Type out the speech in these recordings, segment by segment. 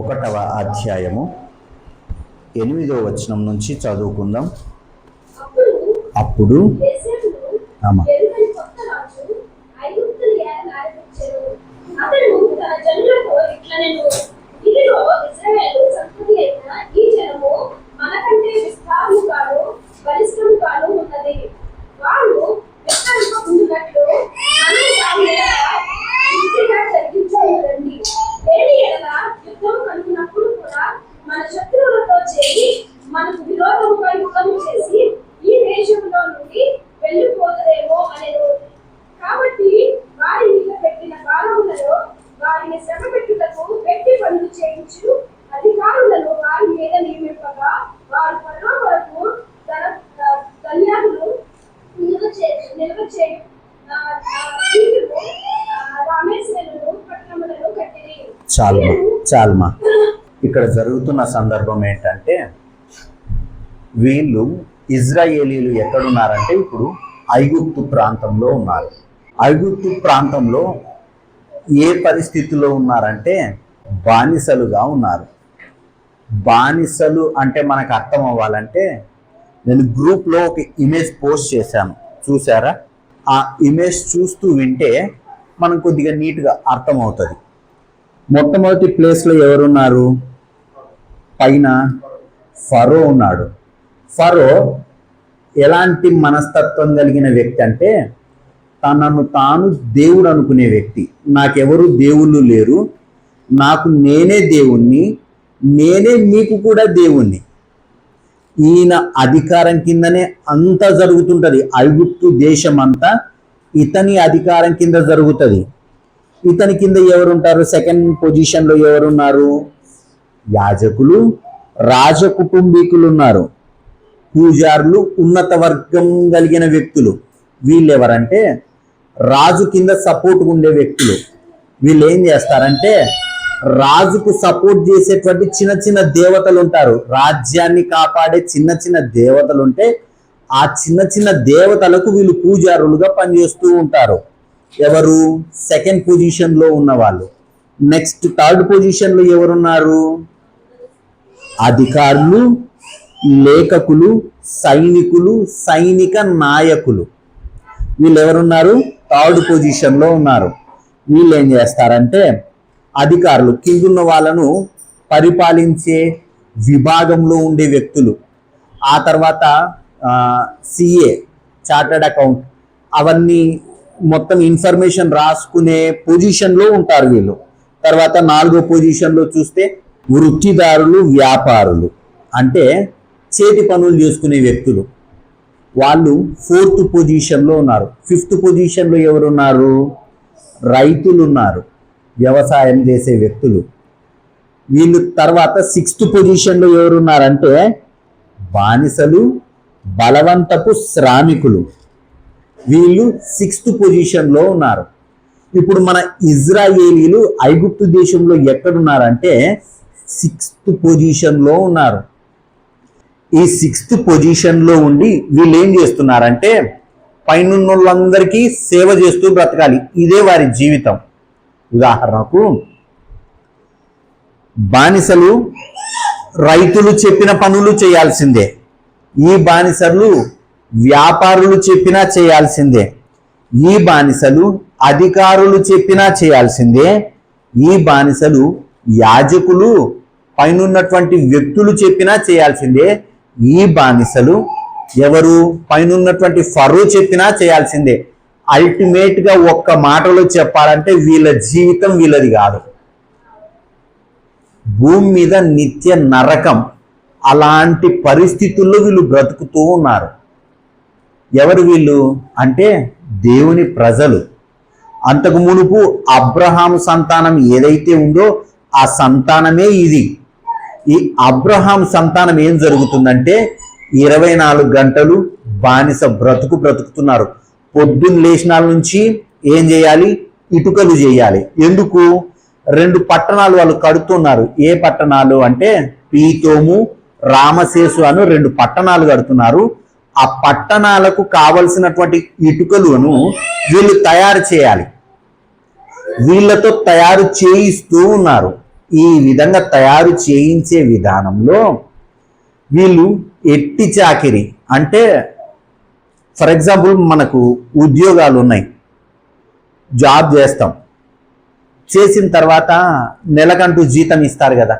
1వ అధ్యాయము 8వ వచనం నుంచి చదువుకుందాం. అప్పుడు చాల్మా ఇక్కడ జరుగుతున్న సందర్భం ఏంటంటే, వీళ్ళు ఇజ్రాయేలీలు ఎక్కడున్నారంటే ఇప్పుడు ఐగుప్తు ప్రాంతంలో ఉన్నారు. ఐగుప్తు ప్రాంతంలో ఏ పరిస్థితిలో ఉన్నారంటే బానిసలుగా ఉన్నారు. బానిసలు అంటే మనకు అర్థం అవ్వాలంటే, నేను గ్రూప్లో ఒక ఇమేజ్ పోస్ట్ చేశాను, చూసారా? ఆ ఇమేజ్ చూస్తూ వింటే మనం కొద్దిగా నీట్గా అర్థమవుతుంది. మొట్టమొదటి ప్లేస్లో ఎవరున్నారు? పైన ఫరో ఉన్నాడు. ఫరో ఎలాంటి మనస్తత్వం కలిగిన వ్యక్తి అంటే, తనను తాను దేవుడు అనుకునే వ్యక్తి. నాకెవరు దేవుళ్ళు లేరు, నాకు నేనే దేవుణ్ణి, నేనే మీకు కూడా దేవుణ్ణి. ఈయన అధికారం కిందనే అంతా జరుగుతుంటుంది. ఐగుప్తు దేశం అంతా ఇతని అధికారం కింద జరుగుతుంది. ఇతని కింద ఎవరుంటారు? సెకండ్ పొజిషన్లో ఎవరున్నారు? యాజకులు, రాజ కుటుంబీకులు ఉన్నారు, పూజారులు, ఉన్నత వర్గం కలిగిన వ్యక్తులు. వీళ్ళు ఎవరంటే రాజు కింద సపోర్ట్ ఉండే వ్యక్తులు. వీళ్ళు ఏం చేస్తారంటే, రాజుకు సపోర్ట్ చేసేటువంటి చిన్న చిన్న దేవతలు ఉంటారు. రాజ్యాన్ని కాపాడే చిన్న చిన్న దేవతలు ఉంటే ఆ చిన్న చిన్న దేవతలకు వీళ్ళు పూజారులుగా పనిచేస్తూ ఉంటారు. ఎవరు? సెకండ్ పొజిషన్లో ఉన్న వాళ్ళు. నెక్స్ట్ థర్డ్ పొజిషన్లో ఎవరున్నారు? అధికారులు, లేఖకులు, సైనికులు, సైనిక నాయకులు. వీళ్ళు ఎవరున్నారు? థర్డ్ పొజిషన్లో ఉన్నారు. వీళ్ళు ఏం చేస్తారంటే, అధికారులు కిందున్న వాళ్ళను పరిపాలించే విభాగంలో ఉండే వ్యక్తులు. ఆ తర్వాత సిఏ, చార్టర్డ్ అకౌంట్, అవన్నీ మొత్తం ఇన్ఫర్మేషన్ రాసుకునే పొజిషన్లో ఉంటారు వీళ్ళు. తర్వాత 4వ పొజిషన్లో చూస్తే వృత్తిదారులు, వ్యాపారులు, అంటే చేతి పనులు చేసుకునే వ్యక్తులు. వాళ్ళు 4th పొజిషన్లో ఉన్నారు. 5th పొజిషన్లో ఎవరున్నారు? రైతులు ఉన్నారు, వ్యవసాయం చేసే వ్యక్తులు. వీళ్ళు తర్వాత 6th పొజిషన్లో ఎవరున్నారంటే బానిసలు, బలవంతపు శ్రామికులు. వీళ్ళు 6th పొజిషన్లో ఉన్నారు. ఇప్పుడు మన ఇజ్రాయేలీలు ఐగుప్తు దేశంలో ఎక్కడున్నారంటే 6th పొజిషన్లో ఉన్నారు. ఈ 6th పొజిషన్లో ఉండి వీళ్ళు ఏం చేస్తున్నారంటే, పైనున్న వాళ్ళందరికీ సేవ చేస్తూ బ్రతకాలి. ఇదే వారి జీవితం. ఉదాహరణకు బానిసలు రైతులు చెప్పిన పనులు చేయాల్సిందే, ఈ బానిసలు వ్యాపారులు చెప్పినా చేయాల్సిందే, ఈ బానిసలు అధికారులు చెప్పినా చేయాల్సిందే, ఈ బానిసలు యాజకులు పైనున్నటువంటి వ్యక్తులు చెప్పినా చేయాల్సిందే, ఈ బానిసలు ఎవరు? పైనున్నటువంటి ఫరో చెప్పినా చేయాల్సిందే. అల్టిమేట్గా ఒక్క మాటలో చెప్పాలంటే వీళ్ళ జీవితం వీళ్ళది కాదు, భూమి మీద నిత్య నరకం. అలాంటి పరిస్థితుల్లో వీళ్ళు బ్రతుకుతూ ఉన్నారు. ఎవరు వీళ్ళు అంటే దేవుని ప్రజలు. అంతకు మునుపు అబ్రహాము సంతానం ఏదైతే ఉందో ఆ సంతానమే ఇది. ఈ అబ్రహాము సంతానం ఏం జరుగుతుందంటే 24 గంటలు బానిస బ్రతుకుతున్నారు. పొద్దున్న లేచినాల నుంచి ఏం చేయాలి? ఇటుకలు చేయాలి. ఎందుకు? 2 పట్టణాలు వాళ్ళు కడుతున్నారు. ఏ పట్టణాలు అంటే పీతోము, రామశేసు అను 2 పట్టణాలు కడుతున్నారు. ఆ పట్టణాలకు కావలసినటువంటి ఇటుకలను వీళ్ళు తయారు చేయాలి. వీళ్ళతో తయారు చేయిస్తూ ఉన్నారు. ఈ విధంగా తయారు చేయించే విధానంలో వీళ్ళు ఎట్టి చాకిరి అంటే, ఫర్ ఎగ్జాంపుల్ మనకు ఉద్యోగాలు ఉన్నాయి, జాబ్ చేస్తాం, చేసిన తర్వాత నెలకంటూ జీతం ఇస్తారు కదా,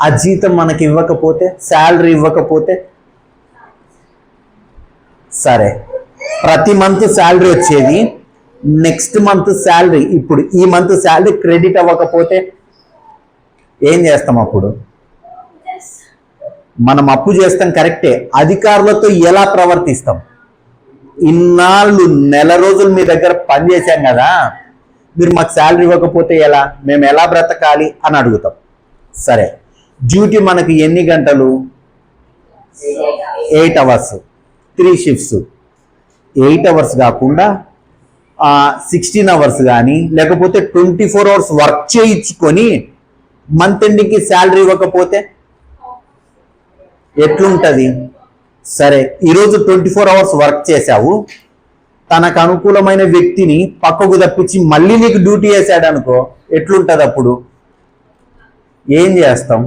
ఆ జీతం మనకి ఇవ్వకపోతే, శాలరీ ఇవ్వకపోతే, సరే ప్రతి మంత్ శాలరీ వచ్చేది, నెక్స్ట్ మంత్ శాలరీ, ఇప్పుడు ఈ మంత్ శాలరీ క్రెడిట్ అవ్వకపోతే ఏం చేస్తాం? అప్పుడు మనం అప్పు చేస్తాం, కరెక్టే. అధికారులతో ఎలా ప్రవర్తిస్తాం? ఇన్నాళ్ళు నెల రోజులు మీ దగ్గర పనిచేసాం కదా, మీరు మాకు శాలరీ ఇవ్వకపోతే ఎలా, మేము ఎలా బ్రతకాలి అని అడుగుతాం. సరే, డ్యూటీ మనకి ఎన్ని గంటలు? 8 అవర్స్, 3 షిఫ్ట్స్. 8 అవర్స్ కాకుండా 16 అవర్స్ కానీ, లేకపోతే 24 అవర్స్ వర్క్ చేయించుకొని మంత్ ఎండింగ్కి శాలరీ ఇవ్వకపోతే ఎట్లుంటుంది? సరే, ఈరోజు 24 అవర్స్ వర్క్ చేశావు, తనకు అనుకూలమైన వ్యక్తిని పక్కకు తప్పించి మళ్ళీ నీకు డ్యూటీ వేసాడు అనుకో, ఎట్లుంటుంది? అప్పుడు ఏం చేస్తాం?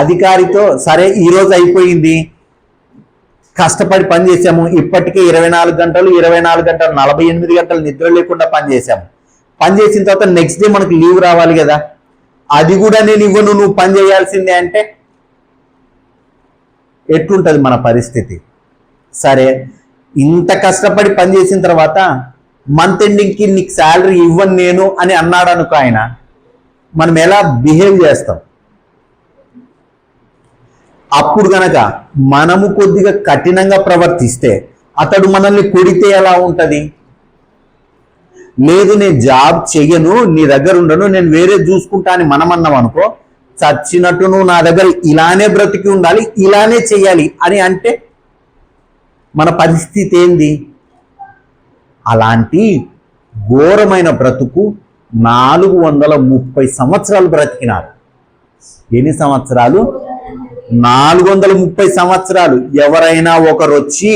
అధికారితో సరే ఈరోజు అయిపోయింది, కష్టపడి పని చేసాము, ఇప్పటికే 24 గంటలు 48 గంటలు నిద్ర లేకుండా పని చేసాము. పని చేసిన తర్వాత నెక్స్ట్ డే మనకు లీవ్ రావాలి కదా, అది కూడా నేను ఇవ్వను, నువ్వు పని చేయాల్సిందే అంటే ఎట్లుంటుంది మన పరిస్థితి? సరే, ఇంత కష్టపడి పని చేసిన తర్వాత మంత్ ఎండింగ్కి నీకు శాలరీ ఇవ్వను నేను అని అన్నాడు అనుకో ఆయన, మనం ఎలా బిహేవ్ చేస్తాం? అప్పుడు గనక మనము కొద్దిగా కఠినంగా ప్రవర్తిస్తే అతడు మనల్ని కొడితే ఎలా ఉంటుంది? లేదు నేను జాబ్ చెయ్యను, నీ దగ్గర ఉండను, నేను వేరే చూసుకుంటా అని మనం అన్నాం అనుకో, చచ్చినట్టు నువ్వు నా దగ్గర ఇలానే బ్రతికి ఉండాలి, ఇలానే చెయ్యాలి అని అంటే మన పరిస్థితి ఏంది? అలాంటి ఘోరమైన బ్రతుకు 430 సంవత్సరాలు బ్రతికినారు. ఎన్ని సంవత్సరాలు? 430 సంవత్సరాలు. ఎవరైనా ఒకరు వచ్చి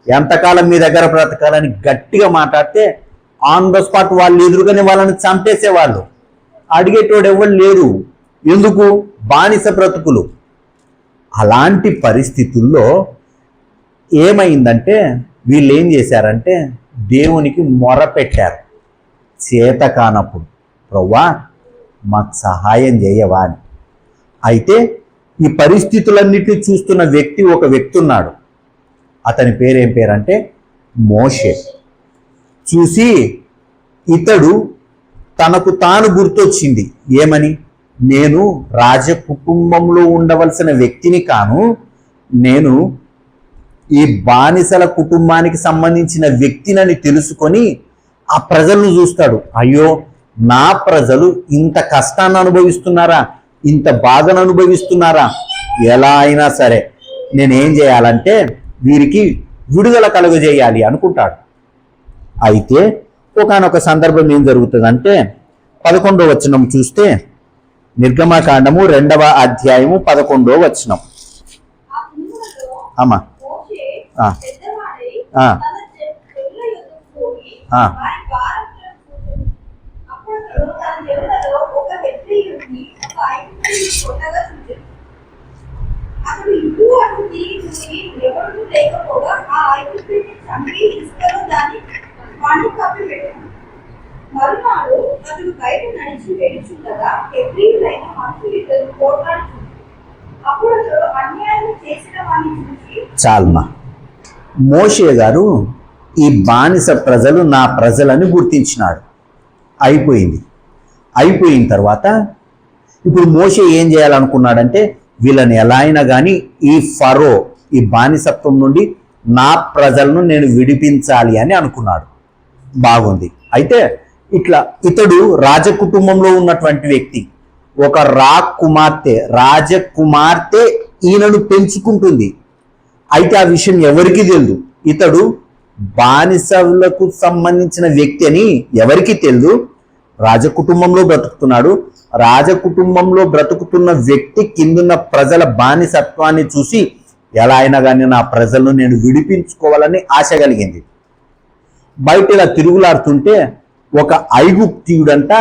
ఎంతకాలం మీ దగ్గర బ్రతకాలని గట్టిగా మాట్లాడితే ఆన్ ద స్పాట్ వాళ్ళు ఎదురుగానే వాళ్ళని చంపేసేవాళ్ళు. అడిగేటోడు ఎవరు లేరు. ఎందుకు? బానిస బ్రతుకులు. అలాంటి పరిస్థితుల్లో ఏమైందంటే వీళ్ళు ఏం చేశారంటే దేవునికి మొర పెట్టారు. చేత కానప్పుడు, ప్రభువా మాకు సహాయం చేయవా అని. అయితే ఈ పరిస్థితులన్నిటిని చూస్తున్న ఒక వ్యక్తి ఉన్నాడు. అతని పేరేం పేరంటే మోషే. చూసి ఇతడు తనకు తాను గుర్తొచ్చింది. ఏమని? నేను రాజ కుటుంబంలో ఉండవలసిన వ్యక్తిని కాను, నేను ఈ బానిసల కుటుంబానికి సంబంధించిన వ్యక్తినని తెలుసుకొని ఆ ప్రజలను చూస్తాడు. అయ్యో, నా ప్రజలు ఇంత కష్టాన్ని అనుభవిస్తున్నారా, ఇంత బాధను అనుభవిస్తున్నారా, ఎలా అయినా సరే నేనేం చేయాలంటే వీరికి విడుదల కలుగజేయాలి అనుకుంటాడు. అయితే ఒకానొక సందర్భం ఏం జరుగుతుందంటే 11వ వచనం చూస్తే, నిర్గమకాండము 2వ అధ్యాయము 11వ వచనం. అమ్మా మరునాడు అతడు బయట నడిచి వెళ్తుండగా హెబ్రీయులైన మనుషులు ఇద్దరు పోట్లాడుతున్నారు. అప్పుడు అతడు అన్యాయం చేసిన వారిని చూసి, చాల్మా, మోషే గారు ఈ బానిస ప్రజలు నా ప్రజలని గుర్తించినాడు. అయిపోయిన తర్వాత ఇప్పుడు మోషే ఏం చేయాలనుకున్నాడంటే వీళ్ళని ఎలా అయినా కానీ ఈ ఫరో, ఈ బానిసత్వం నుండి నా ప్రజలను నేను విడిపించాలి అని అనుకున్నాడు. బాగుంది. అయితే ఇతడు రాజకుటుంబంలో ఉన్నటువంటి వ్యక్తి. ఒక రాజకుమార్తె ఈయనను పెంచుకుంటుంది. అయితే ఆ విషయం ఎవరికీ తెలియదు. ఇతడు బానిసలకు సంబంధించిన వ్యక్తి అని ఎవరికీ తెలియదు. రాజకుటుంబంలో బ్రతుకుతున్నాడు. రాజకుటుంబంలో బ్రతుకుతున్న వ్యక్తి కిందున్న ప్రజల బానిసత్వాన్ని చూసి ఎలా అయినా కానీ నా ప్రజలను నేను విడిపించుకోవాలని ఆశ కలిగింది. బయట ఇలా తిరుగులాడుతుంటే ఒక ఐగుప్తీయుడంట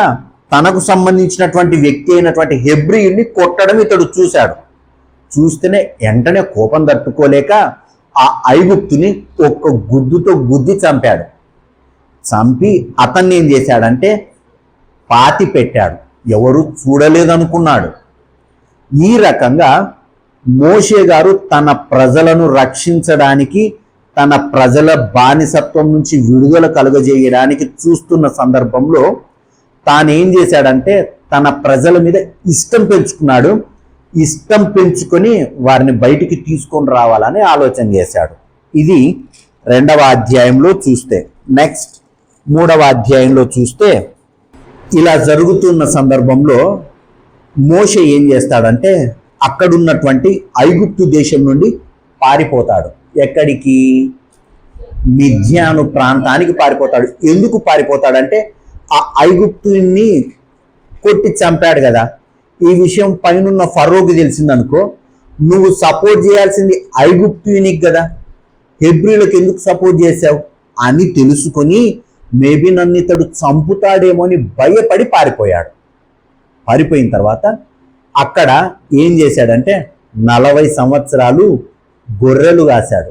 తనకు సంబంధించినటువంటి వ్యక్తి అయినటువంటి హెబ్రీయుని కొట్టడం ఇతడు చూశాడు. చూస్తేనే వెంటనే కోపం తట్టుకోలేక ఆ ఐగుప్తుని ఒక్క గుద్దుతో గుద్ది చంపాడు. చంపి అతన్ని ఏం చేశాడంటే పాతి పెట్టాడు. ఎవరు చూడలేదనుకున్నాడు. ఈ రకంగా మోషే గారు తన ప్రజలను రక్షించడానికి, తన ప్రజల బానిసత్వం నుంచి విడుదల కలుగజేయడానికి చూస్తున్న సందర్భంలో తానేం చేశాడంటే తన ప్రజల మీద ఇష్టం పెంచుకున్నాడు. ఇష్టం పెంచుకొని వారిని బయటికి తీసుకొని రావాలని ఆలోచన చేశాడు. ఇది 2వ అధ్యాయంలో చూస్తే. నెక్స్ట్ 3వ అధ్యాయంలో చూస్తే ఇలా జరుగుతున్న సందర్భంలో మోషే ఏం చేస్తాడంటే అక్కడున్నటువంటి ఐగుప్తు దేశం నుండి పారిపోతాడు. ఎక్కడికి? మిద్యాను ప్రాంతానికి పారిపోతాడు. ఎందుకు పారిపోతాడంటే ఆ ఐగుప్తుని కొట్టి చంపాడు కదా. ఈ విషయం పైనున్న ఫరోకి తెలిసిందనుకో, నువ్వు సపోర్ట్ చేయాల్సింది ఐగుప్తునికి కదా, హెబ్రీలకు ఎందుకు సపోర్ట్ చేశావు అని తెలుసుకొని మేబీ నన్ను ఇతడు చంపుతాడేమో అని భయపడి పారిపోయాడు. పారిపోయిన తర్వాత అక్కడ ఏం చేశాడంటే 40 సంవత్సరాలు గొర్రెలు కాశాడు.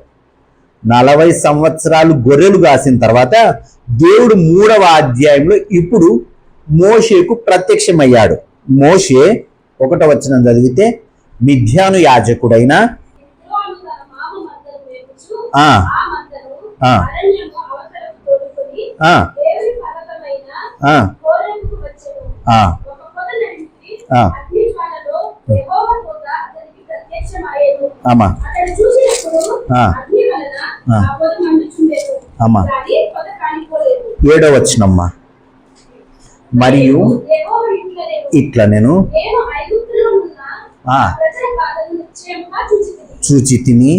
40 సంవత్సరాలు గొర్రెలు కాసిన తర్వాత దేవుడు 3వ అధ్యాయంలో ఇప్పుడు మోషేకు ప్రత్యక్షమయ్యాడు. మోషే 1వ వచనం చదివితే, మిద్యాను యాజకుడైన అమ్మా అమ్మా 7వ వచనమ్మా, మరియు ఇట్లా నేను చూచి తిని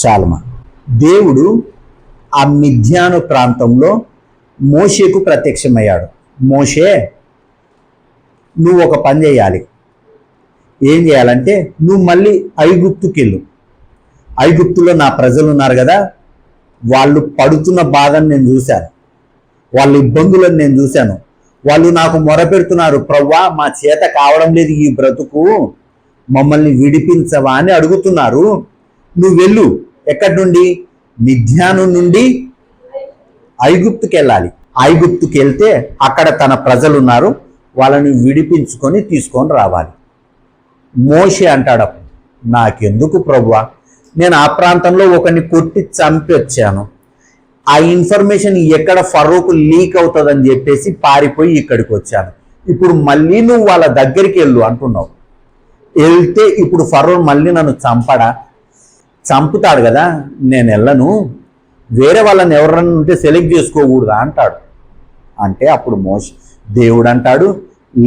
చాలమా. దేవుడు ఆ మిద్యాను ప్రాంతంలో మోషేకు ప్రత్యక్షమయ్యాడు. మోషే, నువ్వు ఒక పని చేయాలి. ఏం చేయాలంటే నువ్వు మళ్ళీ ఐగుప్తుకి వెళ్ళు. ఐగుప్తులో నా ప్రజలు ఉన్నారు కదా, వాళ్ళు పడుతున్న బాధను నేను చూశాను, వాళ్ళ ఇబ్బందులను నేను చూశాను. వాళ్ళు నాకు మొరపెడుతున్నారు, ప్రవ్వా మా చేత కావడం లేదు ఈ బ్రతుకు, మమ్మల్ని విడిపించవా అని అడుగుతున్నారు. నువ్వు వెళ్ళు. ఎక్కడి నుండి? మిద్యాను నుండి ఐగుప్తుకి వెళ్ళాలి. ఐగుప్తుకి వెళ్తే అక్కడ తన ప్రజలు ఉన్నారు, వాళ్ళని విడిపించుకొని తీసుకొని రావాలి. మోషే అంటాడు, నాకెందుకు ప్రభువా, నేను ఆ ప్రాంతంలో ఒకరిని కొట్టి చంపి వచ్చాను, ఆ ఇన్ఫర్మేషన్ ఎక్కడ ఫరోకు లీక్ అవుతుందని చెప్పేసి పారిపోయి ఇక్కడికి వచ్చాను. ఇప్పుడు మళ్ళీ నువ్వు వాళ్ళ దగ్గరికి వెళ్ళు అంటున్నావు. వెళ్తే ఇప్పుడు ఫరో మళ్ళీ నన్ను చంపుతాడు కదా, నేను వెళ్ళను, వేరే వాళ్ళని ఎవరన్నా ఉంటే సెలెక్ట్ చేసుకోకూడదా అంటాడు. అంటే అప్పుడు దేవుడు అంటాడు,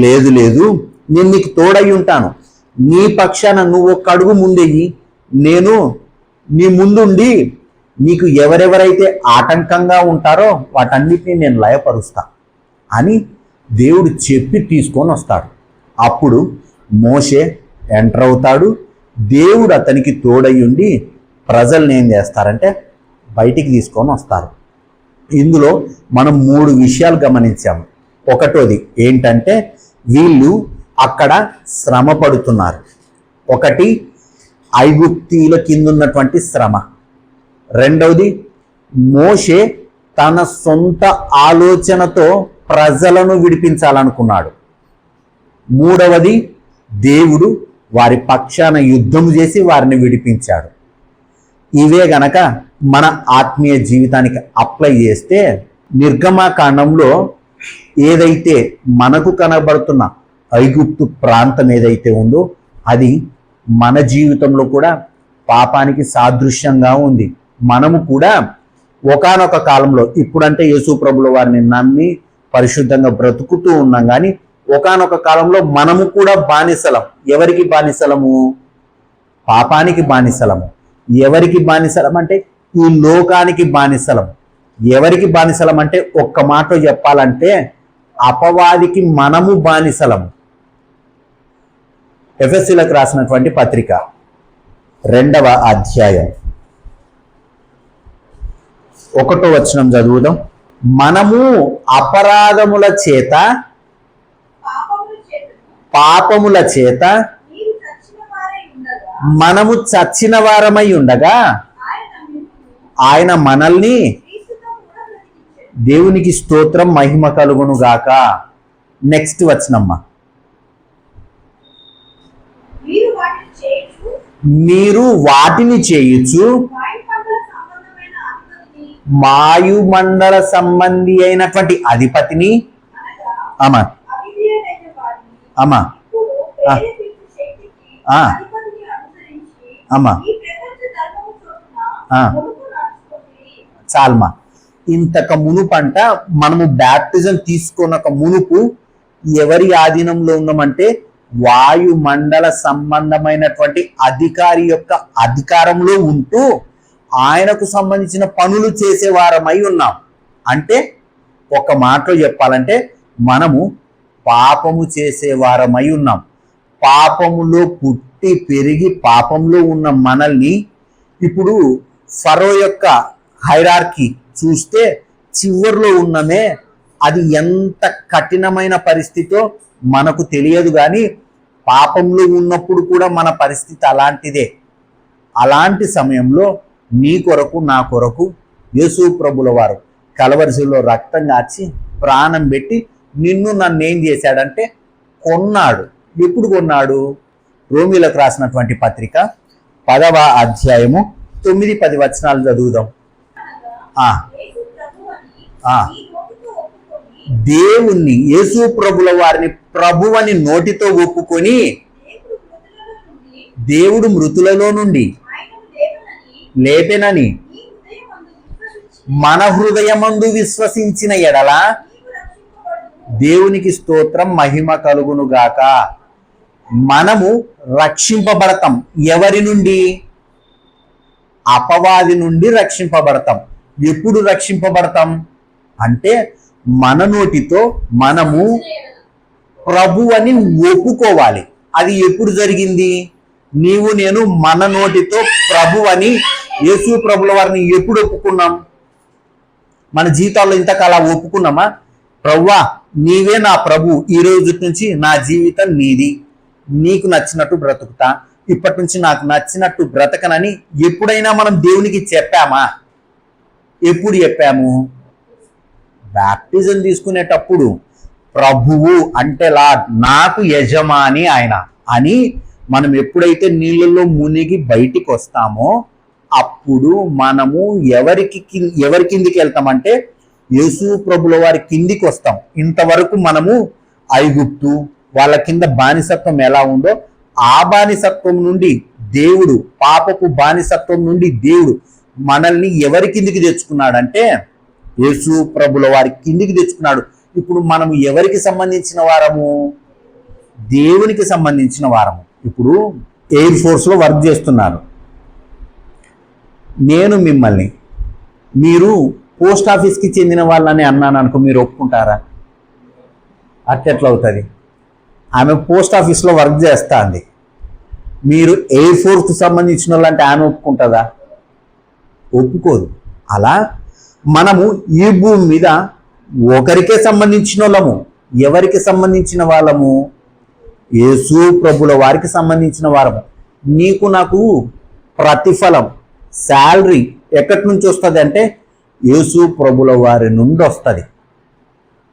లేదు లేదు, నేను నీకు తోడై ఉంటాను, నీ పక్షాన నువ్వు ఒక్క అడుగు ముందెయ్యి, నేను నీ ముందుండి నీకు ఎవరెవరైతే ఆటంకంగా ఉంటారో వాటన్నిటిని నేను లయపరుస్తా అని దేవుడు చెప్పి తీసుకొని వస్తాడు. అప్పుడు మోషే ఎంటర్ అవుతాడు. దేవుడు అతనికి తోడై ఉండి ప్రజల్ని ఏం చేస్తారంటే బయటికి తీసుకొని వస్తారు. ఇందులో మనం 3 విషయాలు గమనించాము. ఒకటోది ఏంటంటే వీళ్ళు అక్కడ శ్రమ పడుతున్నారు. ఒకటి ఐగుప్తీయుల కింద ఉన్నటువంటి శ్రమ. రెండవది మోషే తన సొంత ఆలోచనతో ప్రజలను విడిపించాలనుకున్నాడు. మూడవది దేవుడు వారి పక్షాన యుద్ధం చేసి వారిని విడిపించాడు. ఇవే గనక మన ఆత్మీయ జీవితానికి అప్లై చేస్తే నిర్గమాకాండంలో ఏదైతే మనకు కనబడుతున్న ఐగుప్తు ప్రాంతం ఏదైతే ఉందో అది మన జీవితంలో కూడా పాపానికి సాదృశ్యంగా ఉంది. మనము కూడా ఒకానొక కాలంలో, ఇప్పుడంటే యేసు ప్రభుల వారిని నమ్మి పరిశుద్ధంగా బ్రతుకుతూ ఉన్నాం. కానీ ఒకానొక కాలంలో మనము కూడా బానిసలం. ఎవరికి బానిసలము? పాపానికి బానిసలము. ఎవరికి బానిసలం అంటే ఈ లోకానికి బానిసలం. ఎవరికి బానిసలం అంటే ఒక్క మాట చెప్పాలంటే అపవాదికి మనము బానిసలము. ఎఫెసీలకు రాసినటువంటి పత్రిక 2వ అధ్యాయం 1వ వచనం చదువుదాం. మనము అపరాధముల చేత పాపముల చేత మీరు చచ్చిన వారై ఉండగా మనము చచ్చిన వారమై ఉండగా ఆయన మనల్ని క్రీస్తుతో కూడా బ్రతికించెను. దేవునికి స్తోత్రం, మహిమ కలుగును గాక. నెక్స్ట్ వచనమ్మ. మీరు వాటిని చేయొచ్చు మీరు వాటిని చేయొచ్చు వాయుమండల సంబంధమైన వాయుమండల సంబంధి అధిపతిని అయినటువంటి అధిపతిని అనగా అమ్మా అవిధేయులైన వారిని అమ్మా ఇప్పుడు ప్రేరేపించు శక్తికి ఆ. అధిపతిని అనుసరించి అమ్మా ఈ ప్రపంచ ధర్మము చొప్పున ఆ. ముందుకు నడుచుకోండి. చాల్మా. ఇంతక మునుపంట మనము బ్యాప్టిజం తీసుకున్నక మునుపు ఎవరి ఆధీనంలో ఉన్నామంటే వాయుమండల సంబంధమైనటువంటి అధికారి యొక్క అధికారంలో ఉంటూ ఆయనకు సంబంధించిన పనులు చేసేవారమై ఉన్నాం. అంటే ఒక మాటలో చెప్పాలంటే మనము పాపము చేసేవారమై ఉన్నాం. పాపములో పుట్టి పెరిగి పాపంలో ఉన్న మనల్ని ఇప్పుడు ఫరో యొక్క హైరార్కీ చూస్తే చివర్లో ఉన్నమే అది ఎంత కఠినమైన పరిస్థితో మనకు తెలియదు. కానీ పాపంలో ఉన్నప్పుడు కూడా మన పరిస్థితి అలాంటిదే. అలాంటి సమయంలో నీ కొరకు నా కొరకు యేసు ప్రభుల వారు కలవరిశిలో రక్తం కాచి ప్రాణం పెట్టి నిన్ను నన్ను ఏం చేశాడంటే కొన్నాడు. ఎప్పుడు కొన్నాడు? రోమీలకు రాసినటువంటి పత్రిక 10వ అధ్యాయము 9-10 వచనాలు చదువుదాం. ఆ యేసు ప్రభువని ఆ. ఈ నోటితో ఒప్పుకొని దేవుణ్ణి యేసు ప్రభుల వారిని ప్రభువని నోటితో ఒప్పుకొని దేవుడు మృతులలో దేవుడు మృతులలో నుండి నుండి ఆయనను లేపెనని లేపనని నీ హృదయమందు విశ్వసించి మన హృదయమందు విశ్వసించిన ఎడల నీవు రక్షింపబడుదువు. దేవునికి స్తోత్రం, మహిమ కలుగును గాక. మనము రక్షింపబడతాం. ఎవరి నుండి? అపవాది నుండి రక్షింపబడతాం. ఎప్పుడు రక్షింపబడతాం అంటే మన నోటితో మనము ప్రభు అని ఒప్పుకోవాలి. అది ఎప్పుడు జరిగింది? నీవు నేను మన నోటితో ప్రభు అని యేసు ప్రభుల వారిని ఎప్పుడు ఒప్పుకున్నాం? మన జీవితాల్లో ఇంతకాల ఒప్పుకున్నామా? ప్రభువా నీవే నా ప్రభు, ఈ రోజు నుంచి నా జీవితం నీది, నీకు నచ్చినట్టు బ్రతుకుతా, ఇప్పటి నుంచి నాకు నచ్చినట్టు బ్రతకనని ఎప్పుడైనా మనం దేవునికి చెప్పామా? ఎప్పుడు చెప్పాము? బ్యాప్టిజం తీసుకునేటప్పుడు ప్రభువు అంటే లార్డ్, నాకు యజమాని ఆయన అని మనం ఎప్పుడైతే నీళ్ళలో మునిగి బయటికి వస్తామో అప్పుడు మనము ఎవరి కిందికి వెళ్తామంటే యేసు ప్రభుల వారి కిందికి వస్తాం. ఇంతవరకు మనము ఐగుప్తు వాళ్ళ కింద బానిసత్వం ఎలా ఉందో ఆ బానిసత్వం నుండి దేవుడు, పాపపు బానిసత్వం నుండి దేవుడు మనల్ని ఎవరి కిందికి తెచ్చుకున్నాడంటే యేసు ప్రభుల వారి కిందికి తెచ్చుకున్నాడు. ఇప్పుడు మనము ఎవరికి సంబంధించిన వారము? దేవునికి సంబంధించిన వారము. ఇప్పుడు ఎయిర్ ఫోర్స్లో వర్క్ చేస్తున్నారు. నేను మిమ్మల్ని మీరు పోస్ట్ ఆఫీస్కి చెందిన వాళ్ళని అన్నాను అనుకో, మీరు ఒప్పుకుంటారా? అట్టెట్లా అవుతుంది? ఆమె పోస్ట్ ఆఫీస్లో వర్క్ చేస్తుంది, మీరు ఎయిర్ ఫోర్స్కి సంబంధించిన వాళ్ళంటే ఆమె ఒప్పుకుంటుందా? ఒప్పుకోదు. అలా మనము ఈ భూమి మీద ఒకరికే సంబంధించిన వాళ్ళము. ఎవరికి సంబంధించిన వాళ్ళము? యేసు ప్రభుల వారికి సంబంధించిన వారము. నీకు నాకు ప్రతిఫలం, శాలరీ ఎక్కడి నుంచి వస్తుంది అంటే యేసు ప్రభుల వారి నుండి వస్తుంది.